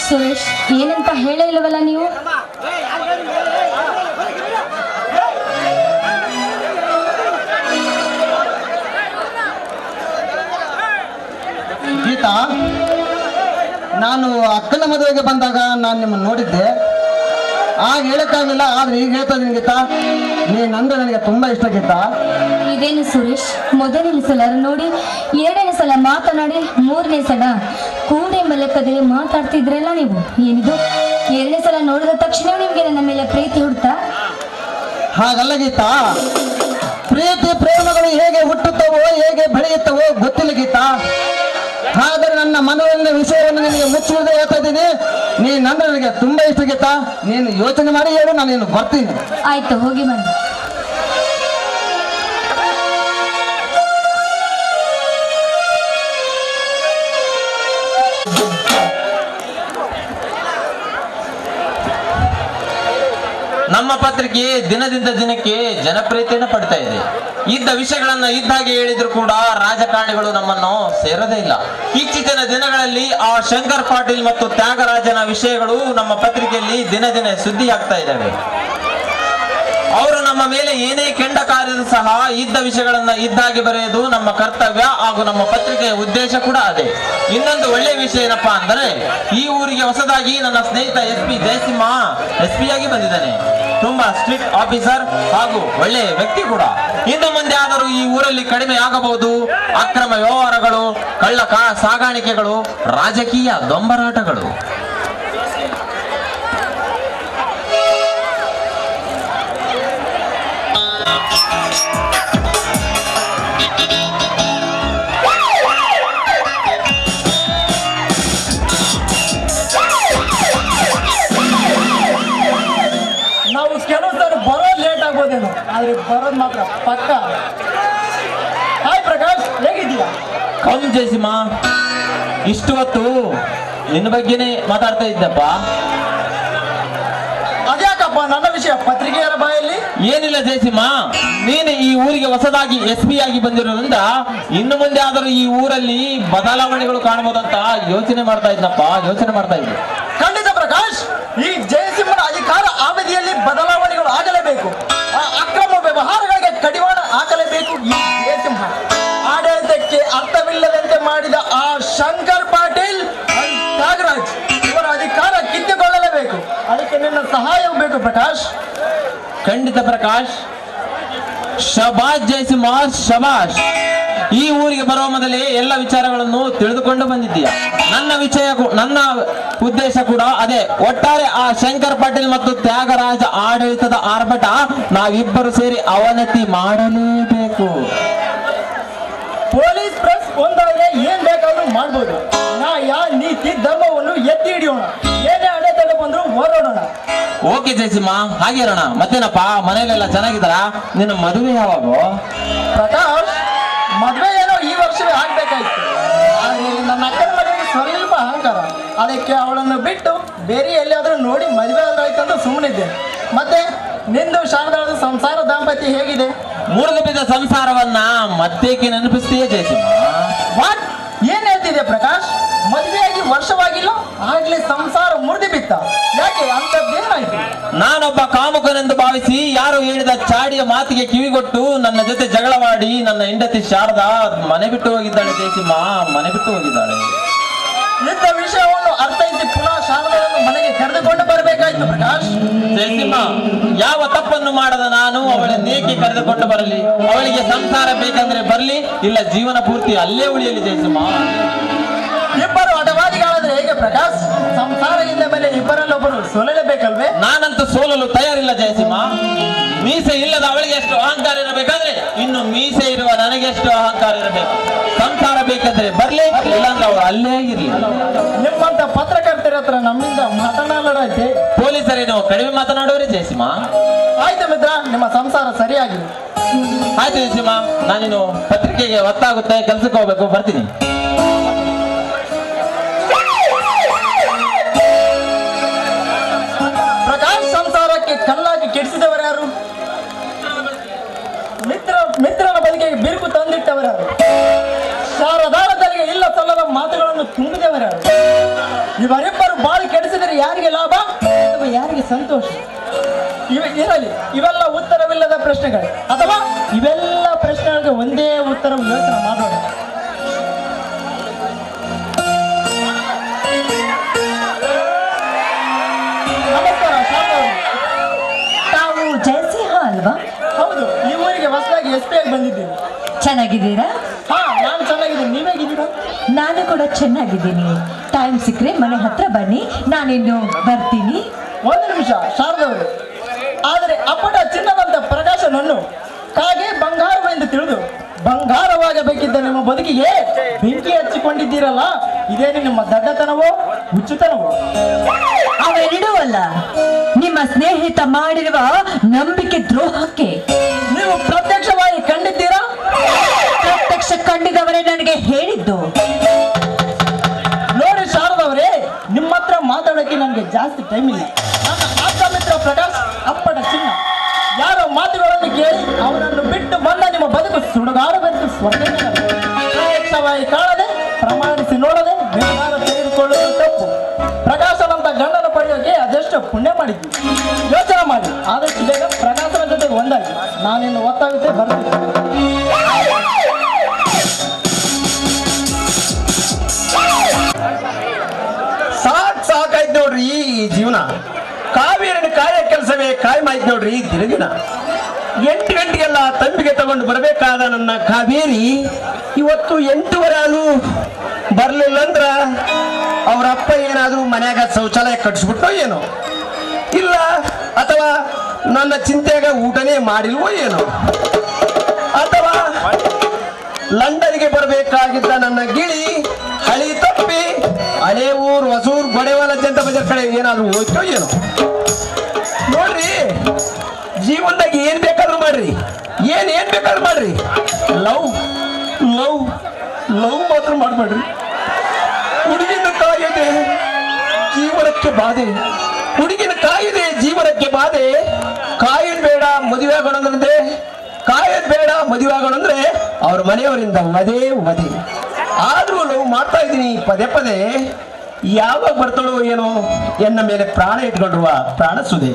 [SPEAKER 2] ಸುರೇಶ್, ಏನಂತ ಹೇಳೇ ಇಲ್ಲವಲ್ಲ ನೀವು?
[SPEAKER 3] ಗೀತಾ, ನಾನು ಅಕ್ಕನ ಮದುವೆಗೆ ಬಂದಾಗ ನಾನು ನಿಮ್ಮನ್ನು ನೋಡಿದ್ದೆ. ಆಗ ಹೇಳಕ್ಕಾಗಲಿಲ್ಲ, ಆದ್ರೆ ಈಗ ಹೇಳ್ತಾ ಇದೀನಿ ಗೀತಾ, ನೀನಂದ್ರೆ ನನಗೆ ತುಂಬಾ ಇಷ್ಟ ಗೀತಾ.
[SPEAKER 2] ಇದೇನು ಸುರೇಶ್, ಮೊದಲನೇ ಸಲ ನೋಡಿ, ಎರಡನೇ ಸಲ ಮಾತನಾಡಿ, ಮೂರನೇ ಸಲ ಕೂಡೆ ಮಲಕದೆ ಮಾತಾಡ್ತಿದ್ರಲ್ಲ ನೀವು. ಏನಿದು ಎರಡನೇ ಸಲ ನೋಡಿದ ತಕ್ಷಣ ನಿಮ್ಗೆ ನನ್ನ ಮೇಲೆ ಪ್ರೀತಿ ಹುಡ್ತಾ?
[SPEAKER 3] ಹಾಗಲ್ಲ ಗೀತಾ, ಪ್ರೀತಿ ಪ್ರೇಮಗಳು ಹೇಗೆ ಹುಟ್ಟುತ್ತವೋ ಹೇಗೆ ಬೆಳೆಯುತ್ತವೋ ಗೊತ್ತಿಲ್ಲ ಗೀತಾ. ಆದರೆ ನನ್ನ ಮನದ ವಿಷಯವನ್ನು ನಿನಗೆ ಮುಚ್ಚುವುದೇ ಹೇಳ್ತಾ ಇದ್ದೀನಿ. ನೀನಂದ್ರೆ ನನಗೆ ತುಂಬಾ ಇಷ್ಟ ಗೀತಾ. ನೀನು ಯೋಚನೆ ಮಾಡಿ ಹೇಳು, ನಾನೇನು ಬರ್ತೀನಿ.
[SPEAKER 2] ಆಯ್ತು, ಹೋಗಿ ಬನ್ನಿ.
[SPEAKER 6] ನಮ್ಮ ಪತ್ರಿಕೆ ದಿನದಿಂದ ದಿನಕ್ಕೆ ಜನಪ್ರಿಯತೆಯನ್ನು ಪಡ್ತಾ ಇದೆ. ಇದ್ದ ವಿಷಯಗಳನ್ನ ಇದ್ದಾಗೆ ಹೇಳಿದ್ರು ಕೂಡ ರಾಜಕಾರಣಿಗಳು ನಮ್ಮನ್ನು ಸೇರದೇ ಇಲ್ಲ. ಇತ್ತೀಚಿನ ದಿನಗಳಲ್ಲಿ ಆ ಶಂಕರ್ ಪಾಟೀಲ್ ಮತ್ತು ತ್ಯಾಗರಾಜನ ವಿಷಯಗಳು ನಮ್ಮ ಪತ್ರಿಕೆಯಲ್ಲಿ ದಿನ ದಿನ ಸುದ್ದಿ ಆಗ್ತಾ ಇದ್ದಾವೆ. ಅವರು ನಮ್ಮ ಮೇಲೆ ಏನೇ ಕೆಂಡ ಕಾರ್ಯದ ಸಹ ಇದ್ದ ವಿಷಯಗಳನ್ನ ಇದ್ದಾಗೆ ಬರೆಯುವುದು ನಮ್ಮ ಕರ್ತವ್ಯ ಹಾಗೂ ನಮ್ಮ ಪತ್ರಿಕೆಯ ಉದ್ದೇಶ ಕೂಡ ಅದೇ. ಇನ್ನೊಂದು ಒಳ್ಳೆಯ ವಿಷಯ ಏನಪ್ಪಾ ಅಂದರೆ, ಈ ಊರಿಗೆ ಹೊಸದಾಗಿ ನನ್ನ ಸ್ನೇಹಿತ SP ಜಯಸಿಂಹ SP ಆಗಿ ಬಂದಿದ್ದಾನೆ. ತುಂಬಾ ಸ್ಟ್ರಿಕ್ಟ್ ಆಫೀಸರ್ ಹಾಗೂ ಒಳ್ಳೆಯ ವ್ಯಕ್ತಿ ಕೂಡ. ಇನ್ನು ಮುಂದೆ ಆದರೂ ಈ ಊರಲ್ಲಿ ಕಡಿಮೆ ಆಗಬಹುದು ಅಕ್ರಮ ವ್ಯವಹಾರಗಳು, ಕಳ್ಳ ಸಾಗಾಣಿಕೆಗಳು, ರಾಜಕೀಯ ದೊಂಬರಾಟಗಳು.
[SPEAKER 5] ನಾವು ಕೆಲವು ಸಲ ಬರೋದು ಲೇಟ್ ಆಗ್ಬೋದೇನೋ, ಆದ್ರೆ ಬರೋದು ಮಾತ್ರ ಪಕ್ಕ. ಹಾಯ್ ಪ್ರಕಾಶ್, ಹೇಗಿದ್ದೀಯಾ?
[SPEAKER 6] ಕಮ್ ಜಯಸಿಂಹ, ಇಷ್ಟು ಹೊತ್ತು ನಿನ್ನ ಬಗ್ಗೆನೇ ಮಾತಾಡ್ತಾ ಇದ್ದಪ್ಪ.
[SPEAKER 5] ಅದ್ಯಾಕಪ್ಪ ನನ್ನ ವಿಷಯ ಪತ್ರಿಕೆಯರ ಬಾಯಲ್ಲಿ?
[SPEAKER 6] ಏನಿಲ್ಲ ಜಯಸಿಂಹ, ನೀನು ಈ ಊರಿಗೆ ಹೊಸದಾಗಿ SP ಆಗಿ ಬಂದಿರೋದ್ರಿಂದ ಇನ್ನು ಮುಂದೆ ಆದರೂ ಈ ಊರಲ್ಲಿ ಬದಲಾವಣೆಗಳು ಕಾಣಬಹುದಂತ ಯೋಚನೆ ಮಾಡ್ತಾ ಇದ್ದೆ.
[SPEAKER 5] ಖಂಡಿತ ಪ್ರಕಾಶ್, ಈ ಜಯಸಿಂಹನ ಅಧಿಕಾರ ಅವಧಿಯಲ್ಲಿ ಬದಲಾವಣೆಗಳು ಆಗಲೇಬೇಕು. ಆ ಅಕ್ರಮ ವ್ಯವಹಾರಗಳಿಗೆ ಕಡಿವಾಣ ಹಾಕಲೇಬೇಕು. ಈ ಜಯಸಿಂಹ ಆಡಳಿತಕ್ಕೆ ಅರ್ಥವಿಲ್ಲದಂತೆ ಮಾಡಿದ ಆ ಶಂಕರ್ ಪಾಟೀಲ್ ತ್ಯಾಗರಾಜ್ ಇವರ ಅಧಿಕಾರ ಕಿತ್ತುಕೊಳ್ಳಲೇಬೇಕು. ಅದಕ್ಕೆ ನಿನ್ನ ಸಹಾಯ ಬೇಕು ಪ್ರಕಾಶ್.
[SPEAKER 6] ಖಂಡಿತ ಪ್ರಕಾಶ್. ಶಬಾಷ್ ಜಯಸಿಂಹ, ಶಬಾಷ್. ಈ ಊರಿಗೆ ಬರುವ ಮೊದಲೇ ಎಲ್ಲ ವಿಚಾರಗಳನ್ನು ತಿಳಿದುಕೊಂಡು ಬಂದಿದ್ದೀಯ. ನನ್ನ ಉದ್ದೇಶ ಕೂಡ ಅದೇ. ಒಟ್ಟಾರೆ ಆ ಶಂಕರ್ ಪಾಟೀಲ್ ಮತ್ತು ತ್ಯಾಗರಾಜ ಆಡಳಿತದ ಆರ್ಭಟ ನಾವಿಬ್ಬರು ಸೇರಿ ಅವನತಿ ಮಾಡಲೇಬೇಕು.
[SPEAKER 5] ಪೊಲೀಸ್ ಪ್ರೆಸ್ ಒಂದಾದ್ರೆ ಏನ್ ಬೇಕಾದ್ರೂ ಮಾಡ್ಬೋದು. ನ್ಯಾಯ ನೀತಿ ಧರ್ಮವನ್ನು ಎತ್ತಿ ಹಿಡಿಯೋಣ. ಏನೇ ಅಡೆತಡೆ ಬಂದ್ರು ಹೋರಾಡೋಣ.
[SPEAKER 6] ಓಕೆ ಜಯಸಿಂಹ, ಹಾಗೆ ಇರೋಣ. ಮತ್ತೇನಪ್ಪ, ಮನೆಯಲ್ಲೆಲ್ಲ ಚೆನ್ನಾಗಿದ್ದಾರ? ನಿನ್ನ ಮದುವೆ ಯಾವಾಗ?
[SPEAKER 5] ಪ್ರಕಾಶ್, ಮದ್ವೆ ಏನೋ ಈ ವರ್ಷವೇ ಆಗ್ಬೇಕಾಯ್ತು. ಆದ್ರೆ ನನ್ನ ಅಕ್ಕನ ಮನೆಗೆ ಸ್ವಲ್ಪ ಅಹಂಕಾರ. ಅದಕ್ಕೆ ಅವಳನ್ನು ಬಿಟ್ಟು ಬೇರೆ ಎಲ್ಲಿಯಾದ್ರೂ ನೋಡಿ ಮದುವೆ ಆಗಾಯ್ತಂದು ಸುಮ್ಮನಿದ್ದೆ. ಮತ್ತೆ ನಿಂದು ಶಾರದಾಳದ ಸಂಸಾರ ದಾಂಪತ್ಯ ಹೇಗಿದೆ?
[SPEAKER 6] ಮುರಿದು ಬಿದ್ದ ಸಂಸಾರವನ್ನ ಮತ್ತೇಕೆ ನೆನಪಿಸ್ತೀಯ ಜಯಸಿಂಹ?
[SPEAKER 5] ವಾಟ್, ಏನ್ ಹೇಳ್ತಿದೆ ಪ್ರಕಾಶ್? ಮದುವೆಯಾಗಿ ವರ್ಷವಾಗಿಲ್ಲ, ಆಗ್ಲೇ ಸಂಸಾರ ಮುರಿದು ಬಿತ್ತ. ಯಾಕೆ, ಅಂತದ್ದೇನಾಯ್ತು?
[SPEAKER 6] ನಾನೊಬ್ಬ ಕಾಮುಕನೆಂದು ಭಾವಿಸಿ ಯಾರು ಹೇಳಿದ ಚಾಡಿಯ ಮಾತಿಗೆ ಕಿವಿಗೊಟ್ಟು ನನ್ನ ಜೊತೆ ಜಗಳವಾಡಿ ನನ್ನ ಹೆಂಡತಿ ಶಾರದಾ ಮನೆ ಬಿಟ್ಟು ಹೋಗಿದ್ದಾಳೆ ಜಯಸಿಂಹ, ಮನೆ ಬಿಟ್ಟು ಹೋಗಿದ್ದಾಳೆ.
[SPEAKER 5] ಇದ್ದ ವಿಷಯವನ್ನು ಅರ್ಥೈಸಿ ಪುನಃ ಶಾರದಾಳನ್ನು ಮನೆಗೆ ಕರೆದುಕೊಂಡು ಬರಬೇಕಾಯ್ತು ಪ್ರಕಾಶ್.
[SPEAKER 6] ಜಯಸಿಂಹ, ಯಾವ ತಪ್ಪನ್ನು ಮಾಡದ ನಾನು ಅವಳನ್ನೇಕೆ ಕರೆದುಕೊಂಡು ಬರಲಿ? ಅವಳಿಗೆ ಸಂಸಾರ ಬೇಕಂದ್ರೆ ಬರ್ಲಿ, ಇಲ್ಲ ಜೀವನ ಪೂರ್ತಿ ಅಲ್ಲೇ ಉಳಿಯಲಿ ಜಯಸಿಂಹ.
[SPEAKER 5] ಇಬ್ಬರು ಹಠವಾದಿಗಳಾದ್ರೆ ಹೇಗೆ ಪ್ರಕಾಶ್? ಸಂಸಾರ ಇದ್ದ ಮೇಲೆ ಇಬ್ಬರಲ್ಲೊಬ್ಬರು ಸೋಲಲೇಬೇಕಲ್ವೇ?
[SPEAKER 6] ನಾನಂತೂ ಸೋಲಲು ತಯಾರಿಲ್ಲ ಜಯಸಿಂಹ. ಮೀಸೆ ಇಲ್ಲದ ಅವಳಿಗೆ ಎಷ್ಟು ಅಹಂಕಾರ ಇರಬೇಕಾದ್ರೆ ಇನ್ನು ಮೀಸೆ ಇರುವ ನನಗೆ ಎಷ್ಟು ಅಹಂಕಾರ ಇರಬೇಕು. ಸಂಸಾರ ಬೇಕಂದ್ರೆ ಬರ್ಲಿ, ಇಲ್ಲಾಂದ್ರೆ ಅವಳು ಅಲ್ಲೇ ಇರ್ಲಿ.
[SPEAKER 5] ನಿಮ್ಮಂತ ಪತ್ರಕರ್ತರ ಹತ್ರ ನಮ್ಮಿಂದ ಮಾತನಾಡೈತೆ.
[SPEAKER 6] ಪೊಲೀಸರೇನು ಕಡಿಮೆ ಮಾತನಾಡೋರೆ ಜಯಸಿಂಹ?
[SPEAKER 5] ಆಯ್ತು ಮಿತ್ರ, ನಿಮ್ಮ ಸಂಸಾರ ಸರಿಯಾಗಿದೆ.
[SPEAKER 6] ಆಯ್ತು ಜಯಸಿಂಹ, ನಾನಿನ್ನು ಪತ್ರಿಕೆಗೆ ಒತ್ತಾಗುತ್ತೆ, ಕೆಲ್ಸಕ್ಕೆ ಹೋಗ್ಬೇಕು, ಬರ್ತೀನಿ.
[SPEAKER 5] ಪ್ರಕಾಶ್ ಸಂಸಾರಕ್ಕೆ ಕಲ್ಲಾಗಿ ಕೆಡಿಸಿದವರು ಯಾರು? ಮಿತ್ರನ ಬದುಕಿಗೆ ಬಿರುಕು ತಂದಿಟ್ಟವರಾರು? ಶಾರದಾಳದಲ್ಲಿಗೆ ಇಲ್ಲ ಸಲ್ಲದ ಮಾತುಗಳನ್ನು ತುಂಬಿದವರಾರು? ಇವರಿಬ್ಬರು ಬಾಳಿ ಕೆಡಿಸಿದರೆ ಯಾರಿಗೆ ಲಾಭ ಅಥವಾ ಯಾರಿಗೆ ಸಂತೋಷ? ಇರಲಿ, ಇವೆಲ್ಲ ಉತ್ತರವಿಲ್ಲದ ಪ್ರಶ್ನೆಗಳು. ಅಥವಾ ಇವೆಲ್ಲ ಪ್ರಶ್ನೆಗಳಿಗೆ ಒಂದೇ ಉತ್ತರ ಯೋಚನೆ ಮಾಡೋಣ. ನಮಸ್ಕಾರ ಶಾರದಾ. SP ಆಗಿ ಬಂದಿದ್ದೀನಿ.
[SPEAKER 2] ಚೆನ್ನಾಗಿದ್ದೀರಾ?
[SPEAKER 5] ಹಾ, ನಾನು ಚೆನ್ನಾಗಿದ್ದೀನಿ. ನೀವೇಗಿದ್ದೀರಾ?
[SPEAKER 2] ನಾನು ಕೂಡ ಚೆನ್ನಾಗಿದ್ದೀನಿ. ಟೈಮ್ ಸಿಕ್ಕರೆ ಮನೆ ಹತ್ರ ಬನ್ನಿ, ನಾನಿನ್ನು ಬರ್ತೀನಿ.
[SPEAKER 5] ಒಂದು ನಿಮಿಷ ಶಾರದವರು, ಆದರೆ ಅಪ್ಪಟ ಚಿನ್ನದಂತ ಪ್ರಕಾಶನನ್ನು ಕಾಗೆ ಬಂಗಾರವೆಂದು ತಿಳಿದು ಬಂಗಾರವಾಗಬೇಕಿದ್ದ ನಿಮ್ಮ ಬದುಕಿಗೆ ಬೆಂಕಿ ಹಚ್ಚಿಕೊಂಡಿದ್ದೀರಲ್ಲ, ಇದೇನು ನಿಮ್ಮ ದಡ್ಡತನವೋ ಹುಚ್ಚುತನವೋ?
[SPEAKER 2] ಅವೆರಡೂ ಅಲ್ಲ, ನಿಮ್ಮ ಸ್ನೇಹಿತ ಮಾಡಿರುವ ನಂಬಿಕೆ ದ್ರೋಹಕ್ಕೆ.
[SPEAKER 5] ನೀವು ಪ್ರತ್ಯಕ್ಷವಾಗಿ ಕಂಡಿದ್ದೀರಾ?
[SPEAKER 2] ಪ್ರತ್ಯಕ್ಷ ಕಂಡಿದವರೇ ನನಗೆ ಹೇಳಿದ್ದು.
[SPEAKER 5] ನೋಡಿ ಶಾರದವರೇ, ನಿಮ್ಮ ಹತ್ರ ಮಾತಾಡೋಕೆ ನನಗೆ ಜಾಸ್ತಿ ಟೈಮ್ ಇಲ್ಲ. ನನ್ನ ಆಪ್ತ ಮಿತ್ರ ಪ್ರಕಾಶ್ ಅಪ್ಪಟ ಚಿನ್ನ. ಯಾರೋ ಮಾತುಗಳನ್ನು ಕೇಳಿ ಅವನನ್ನು ಬಿಟ್ಟು ಬಂದ ನಿಮ್ಮ ಬದುಕು ಸುಡುಗಾಡಬೇಕು. ಪ್ರತ್ಯಕ್ಷವಾಗಿ ಕಾಣದೆ ಪ್ರಮಾಣಿಸಿ ನೋಡದೆ ನಿರ್ಧಾರ ತೆಗೆದುಕೊಳ್ಳುವುದು ತಪ್ಪು. ಪ್ರಕಾಶನಂತ ಗಂಡನ ಪಡೆಯೋಕೆ ಅದೆಷ್ಟು ಪುಣ್ಯ ಮಾಡಿದ್ವಿ. ಯೋಚನೆ ಮಾಡಿ, ಆದಷ್ಟು ಬೇಗ ಪ್ರಕಾಶನ ಜೊತೆಗೆ ಒಂದಾಗಿ. ನಾನಿನ್ನು ಒತ್ತಾಗುತ್ತೆ ಬರ್ತೀನಿ.
[SPEAKER 3] ಸಾಕಾಯ್ತು ನೋಡ್ರಿ ಈ ಜೀವನ. ಕಾವೇರಿನ ಕಾಯ ಕೆಲಸವೇ ಕಾಯಮಾಯ್ತು ನೋಡ್ರಿ ದಿನ. 8 ಗಂಟೆಗೆಲ್ಲ ತಂಬಿಗೆ ತಗೊಂಡು ಬರಬೇಕಾದ ನನ್ನ ಕಾವೇರಿ ಇವತ್ತು 8:30 ಆದ್ರೂ ಬರ್ಲಿಲ್ಲ ಅಂದ್ರ ಅವ್ರ ಅಪ್ಪ ಏನಾದ್ರೂ ಮನ್ಯಾಗ ಶೌಚಾಲಯ ಕಟ್ಸ್ಬಿಟ್ಟೋ ಏನೋ, ಇಲ್ಲ ಅಥವಾ ನನ್ನ ಚಿಂತೆಯಾಗ ಊಟನೇ ಮಾಡಿಲ್ವೋ ಏನೋ, ಅಥವಾ ಲಂಡನ್ಗೆ ಬರಬೇಕಾಗಿದ್ದ ನನ್ನ ಗಿಳಿ ಹಳಿ ತಪ್ಪಿ ಹಳೆ ಊರು ಹೊಸೂರು ಗೊಡೆವಾಲ ಜಂತ ಬಜಾರ್ ಕಡೆ ಏನಾದ್ರು ಹೋಯ್ತೋ ಏನೋ. ನೋಡ್ರಿ, ಜೀವನದಾಗ ಏನ್ ಬೇಕಾದ್ರೂ ಮಾಡ್ರಿ, ಏನ್ ಬೇಕಾದ್ರೂ ಮಾಡ್ರಿ, ಲವ್ ಲವ್ ಲವ್ ಮಾತ್ರ ಮಾಡ್ಬೇಡ್ರಿ. ಹುಡುಗಿನ ಕಾಯಿದೆ ಜೀವನಕ್ಕೆ ಬಾಧೆ, ಹುಡುಗಿನ ಕಾಯಿದೆ ಜೀವನಕ್ಕೆ ಬಾಧೆ. ಕಾಯಿದ್ ಬೇಡ ಮದುವೆ ಆಗೋಣಂದ್ರೆ, ಕಾಯದ್ ಬೇಡ ಮದುವೆ ಆಗೋಣಂದ್ರೆ ಅವ್ರ ಮನೆಯವರಿಂದ ವಧೆ. ಆದ್ರೂ ಲವ್ ಮಾಡ್ತಾ ಇದ್ದೀನಿ ಪದೇ ಪದೇ. ಯಾವಾಗ ಬರ್ತಾಳೋ ಏನೋ ಎನ್ನ ಮೇಲೆ ಪ್ರಾಣ ಇಟ್ಕೊಂಡ್ರುವ ಪ್ರಾಣ ಸುದೆ.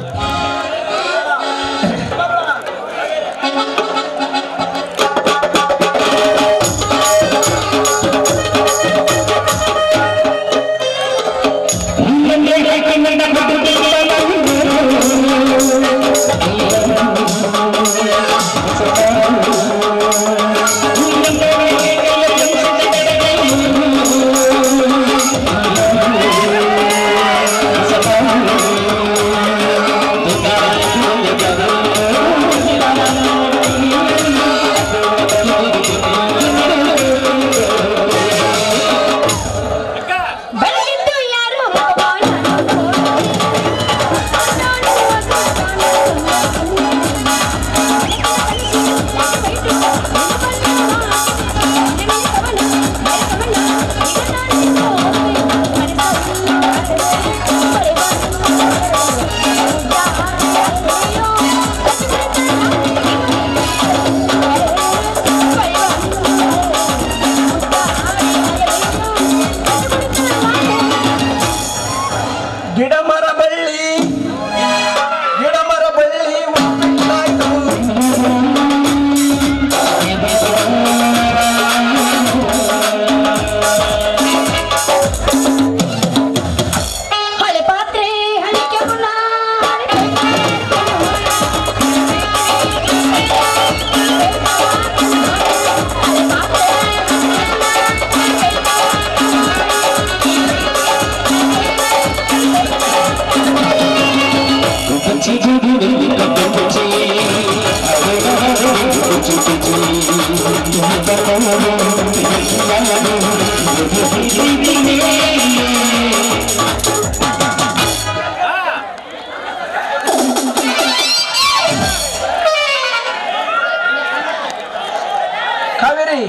[SPEAKER 3] ಕಾವೇರಿ,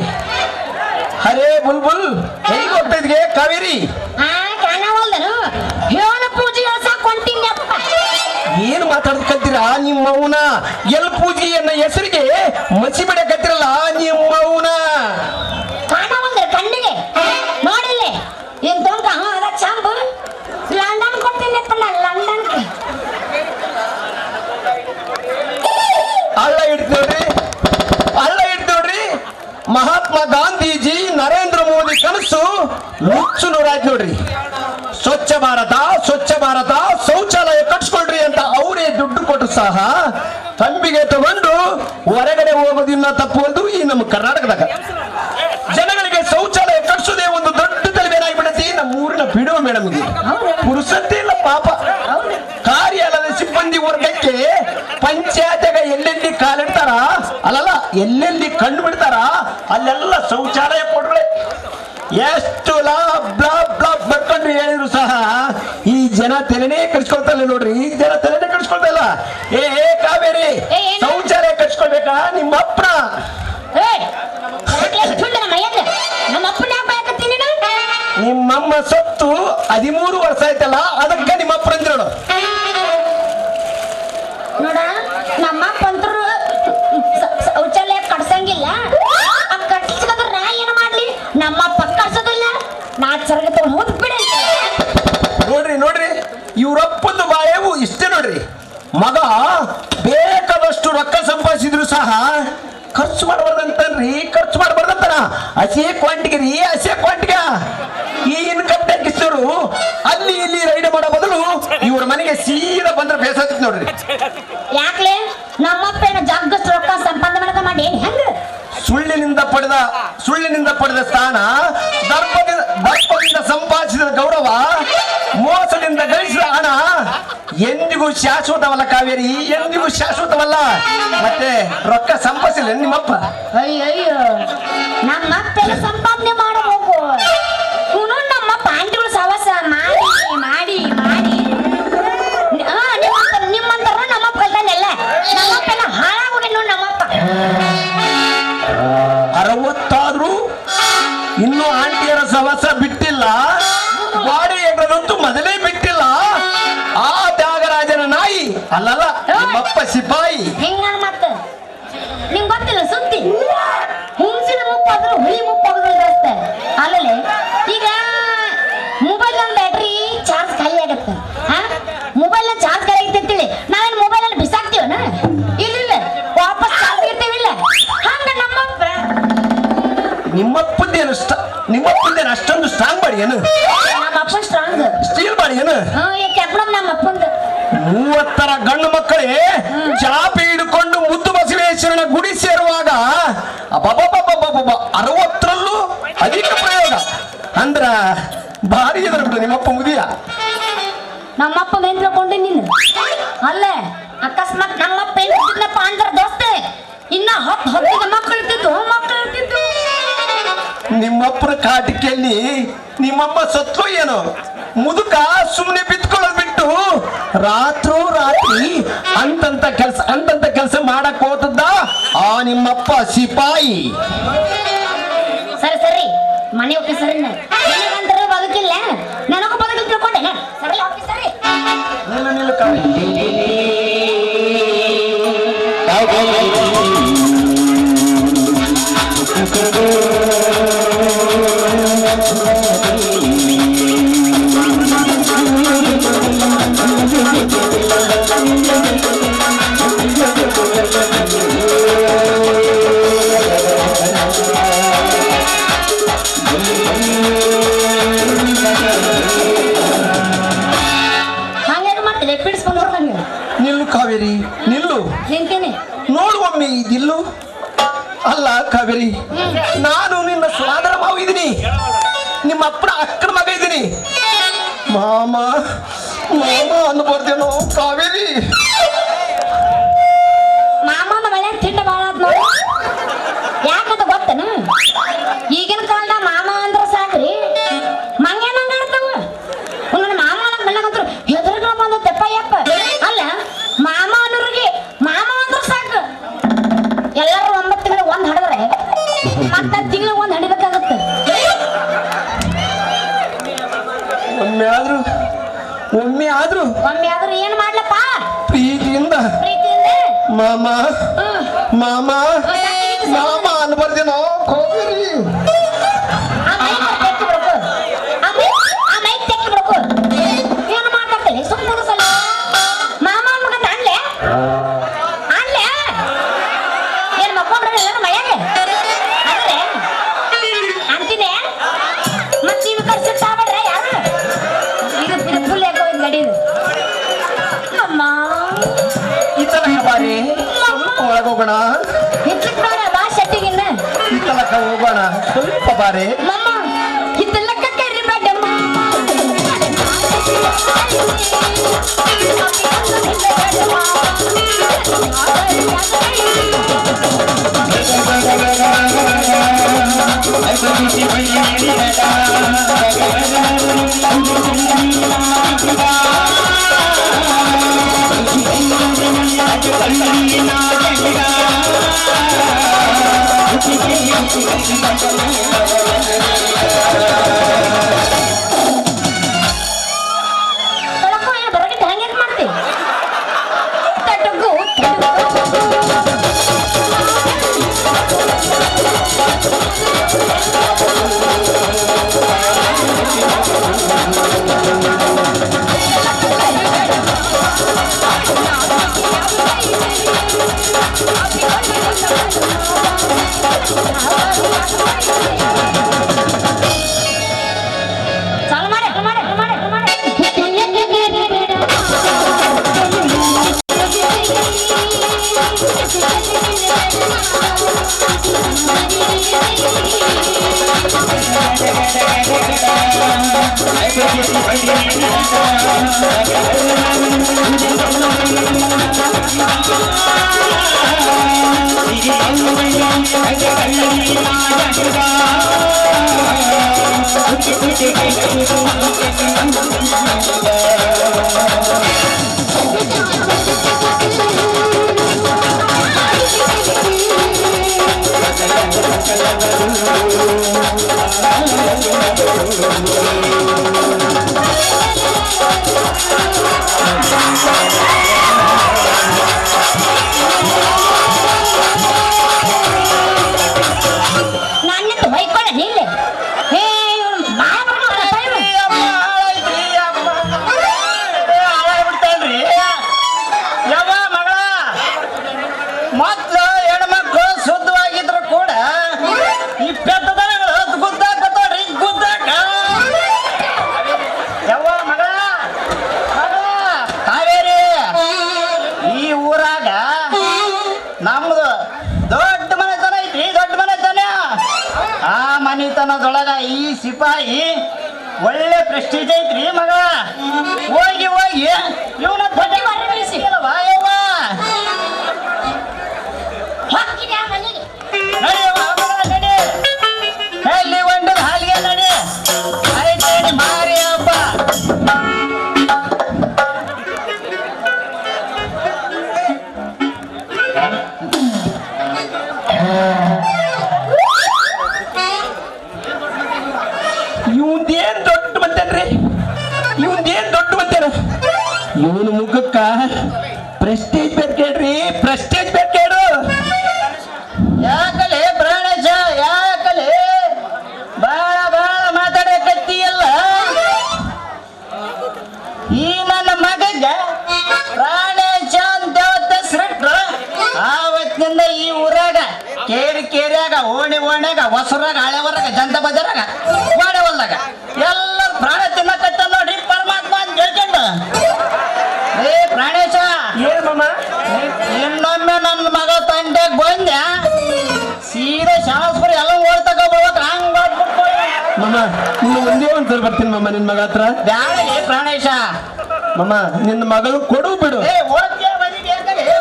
[SPEAKER 3] ಹರೇ ಬುಲ್ಬುಲ್ ಹೇಗೆ ಹೋಗ್ತಾ ಇದ್ಗೆ ಕಾವೇರಿ? ಏನು ಮಾತಾಡ್ಕತ್ತೀರಾ ನಿಮ್ಮವ್ನ? ಎಲ್ ಪೂಜೆಯನ್ನ ಹೆಸರಿಗೆ ಮಸಿ ಬಿಡಕತ್ತಿರಲ್ಲ ನಿಮ್ಮವ್ನ.
[SPEAKER 7] ಕಣ್ಣಿಗೆ ನೋಡಿಲ್ಲ ಏನ್ ದೊಡ್ಡ ಚಂಬು ಲಂಡನ್ ಕೊಡ್ತೀನಿ ಲಂಡನ್
[SPEAKER 3] ಹಳ್ಳ ಹಿಡ್ತೋಡ್ರಿ. ಮಹಾತ್ಮ ಗಾಂಧೀಜಿ ನರೇಂದ್ರ ಮೋದಿ ಕನಸು ನುಚ್ಚು ನೂರಾಯ್ತು ನೋಡ್ರಿ. ಸ್ವಚ್ಛ ಭಾರತ ಶೌಚಾಲಯ ಕಟ್ಸ್ಕೊಳ್ರಿ ಅಂತ ಅವರೇ ದುಡ್ಡು ಕೊಟ್ಟು ಸಹ
[SPEAKER 4] ತಂಬಿಗೆ ತಗೊಂಡು ಹೊರಗಡೆ ಹೋಗೋದಿನ್ನ ತಪ್ಪುವುದು ಈ ನಮ್ಮ ಕರ್ನಾಟಕದಾಗ. ಜನಗಳಿಗೆ ಶೌಚಾಲಯ ಕಟ್ಸೋದೇ ಒಂದು ದೊಡ್ಡ ತಲೆಬೇನಾಗಿಬಿಡತಿ ನಮ್ಮ ಊರಿನ ಬಿಡುವ ಮೇಡಮ್ ಇದು. ಪುರುಸತ್ತೇ ಇಲ್ಲ ಪಾಪ. ಕಾರ್ಯಾಲಯದ ಸಿಬ್ಬಂದಿ ವರ್ಗಕ್ಕೆ ಪಂಚಾಯತ್ಯಾಗ ಎಲ್ಲೆಲ್ಲಿ ಕಾಲಿಡ್ತಾರ ಅಲ್ಲಲ್ಲ ಎಲ್ಲೆಲ್ಲಿ ಕಂಡು ಬಿಡ್ತಾರ ಅಲ್ಲೆಲ್ಲ ಶೌಚಾಲಯ ಕೊಡ್ರೆ ಎಷ್ಟು ಬರ್ಕೊಂಡ್ರಿ ಹೇಳಿದ್ರು ಸಹ ಈ ಜನ ತಲೆನೇ ಕಟ್ಸ್ಕೊಳ್ತಲ್ಲ ನೋಡ್ರಿ. ಈ ಜನ ತಲೆನೇ ಕಟ್ಸ್ಕೊಳ್ತಲ್ಲ. ಏ ಕಾವೇರಿ, ಶೌಚಾಲಯ ಕಟ್ಸ್ಕೊಳ್ಬೇಕಾ ನಿಮ್ಮ ಅಪ್ಪನ? ನಿಮ್ಮಮ್ಮ ಸತ್ತು 13 ವರ್ಷ ಆಯ್ತಲ್ಲ, ಅದಕ್ಕೆ ನಿಮ್ಮ ಅಪ್ಪ ಅಂದ್ರೋಣ.
[SPEAKER 7] ನೋಡ ನಮ್ಮಪ್ಪ ಅಂತರು ಶೌಚಾಲಯ ಕಟ್ಸಂಗಿಲ್ಲ. ಕಟ್ಸಿದ್ರೆ ನಾ ಏನು ಮಾಡ್ಲಿ? ನಮ್ಮಪ್ಪ ಕಟ್ಸೋದಿಲ್ಲ, ನಾ ಚರಗ ತಗೊಂಡು ಹೋಗ್ಬಿಡಿ.
[SPEAKER 4] ನೋಡ್ರಿ ಇವ್ರಪ್ಪಂದು ಬಾಯವು ಇಷ್ಟೇ ನೋಡ್ರಿ. ಮಗ ಬೇಕಾದಷ್ಟು ರೊಕ್ಕ ಸಂಪಾದಿಸಿದ್ರು ಸಹ ಖರ್ಚು ಮಾಡಬಾರ್ದಂತನ್ರಿ. ಖರ್ಚು ಮಾಡಬಾರ್ದಂತಾರ. ಹಸೆ ಕ್ವಾಂಟಿಗೆ ರೀ, ಹಸೆ ಕ್ವಾಂಟಿಗ ಈ ಇನ್ಕಮ್ ಟ್ಯಾಕ್ಸ್ ಅಲ್ಲಿ ಇಲ್ಲಿ ರೈಡ್ ಮಾಡೋ ಬದಲು ಇವ್ರ ಮನೆಗೆ ಸೀದಾ ಬಂದ್ರೆ ಬೇಸತ್ತಿತ್ತು ನೋಡ್ರಿ.
[SPEAKER 7] ಯಾಕ್ಲೆ ನಮ್ಮಪ್ಪ ಏನೋ ಜಾಗಷ್ಟು ರೊಕ್ಕ ಸಂಪಾದನೆ ಮಾಡಕ ಮಾಡಿ ಏನ್ ಹೆಂಗ?
[SPEAKER 4] ಸುಳ್ಳಿನಿಂದ ಪಡೆದ ಸ್ಥಾನ, ದರ್ಪದಿಂದ ಸಂಪಾದಿಸಿದ ಗೌರವ, ಮೋಸದಿಂದ ಗಳಿಸಿದ ಹಣ ಎಂದಿಗೂ ಶಾಶ್ವತವಲ್ಲ ಕಾವೇರಿ, ಎಂದಿಗೂ ಶಾಶ್ವತವಲ್ಲ. ಮತ್ತೆ ರೊಕ್ಕ ಸಂಪಾದಿಸಿಲ್ಲ ನಿಮ್ಮಪ್ಪ?
[SPEAKER 7] ಅಯ್ಯಯ್ಯೋ, ನಮ್ಮಪ್ಪ ಸಂಪಾದನೆ ಮಾಡಬೇಕು. ಇವನು ನಮ್ಮಪ್ಪ ಆಂಟಿಗಳು ಸವಾಸ ಮಾಡಿ ಮಾಡಿ ಮಾಡಿ ನಿಮ್ಮಂತರು ನಮ್ಮಪ್ಪ ಕಲ್ತಾನೆಲ್ಲ. ನಮ್ಮಪ್ಪ ಎಲ್ಲ ಹಾಳಾಗೋಗಿ ನೋಡಿ ನಮ್ಮಪ್ಪ.
[SPEAKER 4] 60 ಇನ್ನು ಆಂಟಿಯರ ಸವಾಸ ಬಿಟ್ಟಿಲ್ಲ. ಗಾಡಿ ಎಗರಂತೂ ಮೊದಲೇ ಬಿಟ್ಟಿಲ್ಲ. ಆ ತ್ಯಾಗರಾಜನ ನಾಯಿ ಅಲ್ಲಲ್ಲ ನಿಮ್ಮಪ್ಪ ಸಿಪಾಯಿ.
[SPEAKER 7] ಹೆಂಗ ಮತ್ತೆ ನಿಂಗೆ ಗೊತ್ತಿಲ್ಲ ಸುದ್ದಿ? ಹುಂಸಿನ ಮುಪ್ಪಾದ್ರು ಹುಳಿ ಮುಪ್ಪಾಗೋದು ರಸ್ತೆ ಅಲ್ಲಲ್ಲಿ. ಈಗ ಮೊಬೈಲ್ ಬ್ಯಾಟ್ರಿ ಚಾರ್ಜ್ ಖಾಲಿ ಆಗತ್ತೆ. ಮೊಬೈಲ್ ಚಾರ್ಜ್ ಖಾಲಿ ಆಗತ್ತೆ ಅಂತೇಳಿ ನಾವೇನು ಮೊಬೈಲ್ ಅಲ್ಲಿ ಬಿಸಾಕ್ತೀವನ? ಇಲ್ಲ, ವಾಪಸ್ ಚಾರ್ಜ್ ಇರ್ತೀವಿಲ್ಲ. ಹಂಗ
[SPEAKER 4] ನಿಮ್ಮಪ್ಪಂದೇನು ಅಷ್ಟೊಂದು ಸ್ಟ್ರಾಂಗ್ ಮಾಡಿ ಏನು?
[SPEAKER 7] ನಮ್ಮಪ್ಪ ಸ್ಟ್ರಾಂಗ್
[SPEAKER 4] ಸ್ಟೀಲ್ ಮಾಡಿ ಏನು?
[SPEAKER 7] ನಮ್ಮಪ್ಪಂದ
[SPEAKER 4] 30 ಗಂಡು ಮಕ್ಕಳೇ ಚಾಪಿ ಹಿಡ್ಕೊಂಡು ಮುದ್ದು ಬಸವೇಶ್ವರನ ಗುಡಿ ಸೇರುವಾಗ 60ರಲ್ಲೂ ಅಧಿಕ ಪ್ರಯೋಗ ಅಂದ್ರ ಭಾರಿ ಇದ್ರ ಬಿಡು ನಿಮ್ಮಪ್ಪ ಮುದಿಯ.
[SPEAKER 7] ನಮ್ಮಪ್ಪ ಏನ್ ತಿಳ್ಕೊಂಡೆ ನೀನು? ಅಲ್ಲೇ ಅಕಸ್ಮಾತ್ ನಮ್ಮಪ್ಪ ಏನ್ ತಿನ್ನಪ್ಪ ಅಂದ್ರ ದೋಸ್ತೆ ಇನ್ನ 10 ಮಕ್ಕಳು ಇರ್ತಿತ್ತು.
[SPEAKER 4] ನಿಮ್ಮಪ್ಪನ ಕಾಟಿಕೆಯಲ್ಲಿ ನಿಮ್ಮಮ್ಮ ಸತ್ರು ಏನೋ ಮುದುಕ ಸುಮ್ಮನೆ ಬಿತ್ಕೊಳ್ಳೋದು ಬಿಟ್ಟು ರಾತ್ರಿ ಅಂತಂತ ಕೆಲಸ ಮಾಡಕ್ ಹೋತದ್ದ ಆ ನಿಮ್ಮಪ್ಪ ಸಿಪಾಯಿ.
[SPEAKER 7] ಸರಿ ಮನೆ ಹೋಗಿ ಸರಿ ನನಗಂತರ ಬದುಕಿಲ್ಲ, ನನಗೂ ಬದುಕಿಲ್ಲ ತಿಳ್ಕೊಂಡೆ. ಸರಿ ಹೋಗಿ ಸರಿ.
[SPEAKER 4] ನಿಲ್ಲು ಕಾವೇರಿ, ನಿಲ್ಲು. ನೋಡುವಮ್ಮೆ ಇದಿಲ್ಲು. ಅಲ್ಲ ಕಾವೇರಿ, ನಾನು ನಿನ್ನ ಸೋದರ ಮಾವ ಇದ್ದೀನಿ, ನಿಮ್ಮ ಅಪ್ಪನ ಅಕ್ಕನ ಮಗ ಇದ್ದೀನಿ. ಮಾಮ ಅನ್ಬಾರ್ದೇನೋ ಕಾವೇರಿ.
[SPEAKER 7] ಮಾಮನ ಮಳೆ ತಿಂಡ ಬಾಳ ನೋಡಿ. ಯಾಕಂತ ಗೊತ್ತೇನ? ಈಗಿನ ಕಾಲದ ಮಾಮ ಅಂದ್ರ ಸಾಕ್ರಿ ಮಂಗೇನ ಆಡ್ತಾವ. ಒಂದೊಂದು ಮಾಮ ಬೆಳ್ಳಗಂತರು ಹೆದರ್ಗಳು ಬಂದ ತೆಪ್ಪಯ್ಯಪ್ಪ. ಅಲ್ಲ ಮಾಮ ಅನ್ನೋರಿಗೆ ಮಾಮ ಅಂದ್ರ ಸಾಕು. ಎಲ್ಲರೂ 9 ತಿಂಗಳಿಗೆ 1 ಹಡಿದ್ರೆ ಮತ್ತೆ ತಿಂಗಳಿಗೆ 1 ಹಡಿಬೇಕಾಗತ್ತೆ.
[SPEAKER 4] ಒಮ್ಮೆ ಆದ್ರೂ
[SPEAKER 7] ಏನ್ ಮಾಡ್ಲಪ್ಪ?
[SPEAKER 4] ಪ್ರೀತಿಯಿಂದ ಮಾಮ ಅನ್ಬಾರ್ದೇನೋ ಕಾವೇರಿ.
[SPEAKER 7] ಏನು ಮಾತಾಡ್ತೇನೆ ಸುಮ್ಮನೆ ಸಲ ಮಾಮ ಅನ್ಬೇಕಂತ ಅನ್ಲೆ ಏನ್ ಮಕ್ಕೊಂಡ್ರೆ ಎಲ್ಲ ಮಳೆಗೆ ಅಂದ್ರೆ ಅಂತೀನಿ. ಮತ್ತೆ ನೀವು ಕರ್ಸಿಟ್ಟಾಗ್ಬಿಡ್ರೆ ಯಾರು ಇದು ಫುಲ್ ಯಾಕೋ ಗಡಿ ಅಮ್ಮ
[SPEAKER 4] ಈ ತರ ಬಾರಿ ಹೋಗೋಣ ಸ್ವಲ್ಪ ಬಾರೆ.
[SPEAKER 7] ಮಮ್ಮ ಇದೆಲ್ಲ ಕರಿಬೇಡಮ್ಮ. ಬರಗಿಟ್ಟು ಹಂಗೆ ಮಾಡ್ತೀವಿ ತಟಗು ಚಾಲು ಮಾಡಿ ನಾನಿತ್ತು ಬೈಕೊಳ್ಳ ನಿಲ್ಲೆ. ಹೇ ಇವ್ನು ಬಾಳ ಬರ್ತಾನಪ್ಪ ಇವ್ನು.
[SPEAKER 5] ಹಾಳಾಗ್ಬಿಡ್ತಾನ್ರಿ. ಯವ್ವ ಮಗಳ ಮೊದ್ಲು ಹೆಣ್ಮಕ್ಳು ಶುದ್ಧವಾಗಿದ್ರು ಕೂಡ ಈ ಪೆದ್ದ ದನಗಳು ಗುದ್ದಾಕ್ ಬರ್ತಾವ್ರಿ ಗುದ್ದಾಕ. ಯವ್ವ ಮಗಳ ಕಾವೇರಿ ಈ ಊರಾಗ ನಮ್ದು ದೊಡ್ಡ ಮನೆತನ ಐತಿ ದೊಡ್ಡ ಮನೆತನ. ಆ ಮನೆತನದೊಳಗ ಈ ಸಿಪಾಯಿ ಒಳ್ಳೆ ಪ್ರೆಸ್ಟೀಜ್ ಐತ್ರಿ ಮಗ. ಹೋಗಿ ಇವನ ಬಟ್ಟೆ ಬರಲಿಸಿಲ್ಲವಾ ಯವ್ವ.
[SPEAKER 7] ಹೋಗ್ತಿದ್ಯಾ ಮನೆಗೆ?
[SPEAKER 5] ನಡಿಯವ್ವ ಮಗಳ ನಡಿ. ಎಲ್ಲಿ ಒಂದು ಹಾಲಿಗೆ ನಡಿ. ಆಯ್ತು ಮಾರಿ ಹಬ್ಬ.
[SPEAKER 4] ಇವಂದೇನ್ ದೊಡ್ಡ ಬಂತೇನ್ರಿ, ಇವಂದೇನ್ ದೊಡ್ಡ ಬಂತೇನ. ಇವನು ಮುಖಕ್ಕ ಪ್ರೆಸ್ಟೇಜ್ ಬೇಕೇಳ್ರಿ, ಪ್ರೆಸ್ಟೇಜ್ ಬೇಕೇಳು.
[SPEAKER 5] ಯಾಕಲೆ ಪ್ರಾಣೇಶ ಯಾಕಲೆ ಬಾಳ ಮಾತಾಡಕತ್ತೀಯಲ್ಲ. ಈ ನನ್ನ ಮಗಗ ಪ್ರಾಣೇಶ ಅಂತ ಹೆಸರಿಟ್ರು. ಆವತ್ತಿನಿಂದ ಈ ಊರಾಗ ಕೇರಿಯಾಗ ಓಣ್ಯಾಗ ಹೊಸರಾಗ ಹಳೆವರಾಗ ಜನತಾ ಬಜಾರಾಗ ಹೊಲ್ದಾಗ ಎಲ್ಲರೂ ಪ್ರಾಣ ತಿನ್ನಕತ್ತ ನೋಡ್ರಿ ಪರಮಾತ್ಮ ಅಂತ ಹೇಳ್ಕೊಂಡು. ಏ ಪ್ರಾಣೇಶ
[SPEAKER 4] ಏನ್ ಮಾಮ?
[SPEAKER 5] ಇನ್ನೊಮ್ಮೆ ನನ್ನ ಮಗ ತಂಡ್ಯಾಗ ಬಂದ್ಯಾ ಸೀದಾ ಶಾಸ್ಪುರಿ ಎಲ್ಲ ಓಡ್ತಕ ಹೋಗಕ್ ಹಂಗ್ ಮಾಡ್ಬಿಟ್ಟು
[SPEAKER 4] ಮಾಮ ಇನ್ನು ಒಂದೇ ಒಂದ್ಸಲ ಬರ್ತೀನಿ ಮಾಮ ನಿನ್ ಮಗ ಹತ್ರ.
[SPEAKER 5] ಬ್ಯಾಳಿ ಪ್ರಾಣೇಶ.
[SPEAKER 4] ಮಾಮ ನಿನ್ನ ಮಗಳು ಕೊಡು ಬಿಡು.
[SPEAKER 5] ಏ ಓದ್ತೀಯ ಬಂದಿದ್ಯಾ ಯಾಕಂದ್ರೆ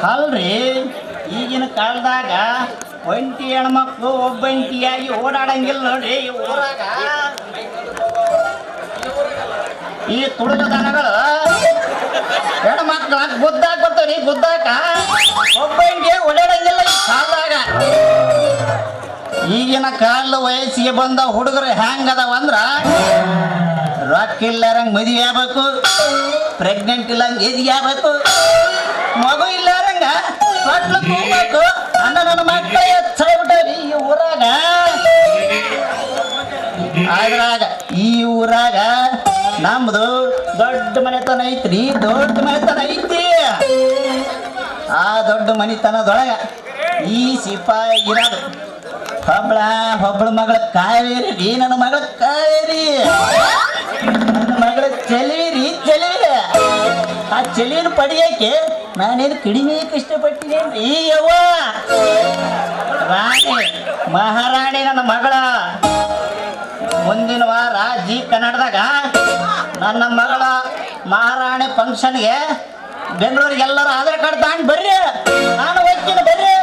[SPEAKER 5] ಅಲ್ರಿ ಈಗಿನ ಕಾಲದಾಗ ಒಂಟಿ ಹೆಣ್ಮಕ್ಳು ಒಬ್ಬಂಟಿಯಾಗಿ ಓಡಾಡಂಗಿಲ್ಲ ನೋಡ್ರಿ ಈ ಊರಾಗ. ಈ ತುಡುಗ ದನಗಳು ಹೆಣ್ಮಕ್ಳ ಗುದ್ದಾಕ್ ಬರ್ತಾವ್ರಿ ಗುದ್ದಾಕ ಒಬ್ಬಂಟಿ ಓಡಾಡಂಗಿಲ್ಲ ಈ ಕಾಲದಾಗ. ಈಗಿನ ಕಾಲ ವಯಸ್ಸಿಗೆ ಬಂದ ಹುಡುಗರು ಹೆಂಗದವಂದ್ರ ರೊಕ್ಕ ಇಲ್ಲಾರಂಗ್ ಮದುವೆ ಆಗ್ಬೇಕು, ಪ್ರೆಗ್ನೆಂಟ್ ಇಲ್ಲಂಗ್ ಎದಿಗೆ ಆಗ್ಬೇಕು, ಮಗು ಇಲ್ಲಾರಂಗ ಮಕ್ಳು ಕೂಗ್ಬೇಕು. ನನ್ನ ಮಕ್ಕಳ ಹೆಚ್ಚಾಗ್ಬಿಟ್ಟವ್ರಿ ಈ ಊರಾಗ. ಅದ್ರಾಗ ಈ ಊರಾಗ ನಮ್ದು ದೊಡ್ಡ ಮನೆತನ ಐತ್ರಿ, ದೊಡ್ಡ ಮನೆತನ ಐತಿ. ಆ ದೊಡ್ಡ ಮನೆತನದೊಳಗ ಈ ಸಿಪಾಯಿ ಇರೋದು ಒಬ್ಬಳ ಮಗಳ ಕಾವೇರಿ. ನನ್ನ ಮಗಳ ಕಾವೇರಿ, ನನ್ನ ಮಗಳ ಆ ಚಳಿಯನ್ನು ಪಡೆಯಕ್ಕೆ ನಾನೇನು ಕಡಿಮೆ ಕಷ್ಟಪಟ್ಟಿದ್ದೇನೆ ಈ ಯವ್ವ ರಾಣಿ ಮಹಾರಾಣಿ ನನ್ನ ಮಗಳ ಮುಂದಿನ ವಾರ ಜಿ ಕನ್ನಡದಾಗ ನನ್ನ ಮಗಳ ಮಹಾರಾಣಿ ಫಂಕ್ಷನ್ಗೆ ಬೆಂಗಳೂರಿಗೆ ಎಲ್ಲರೂ ಆಧಾರ್ ಕಾರ್ಡ್ ತಗೊಂಡು ಬರ್ರಿ ನಾನು ಹೋಗ್ತೀನಿ ಬರ್ರಿ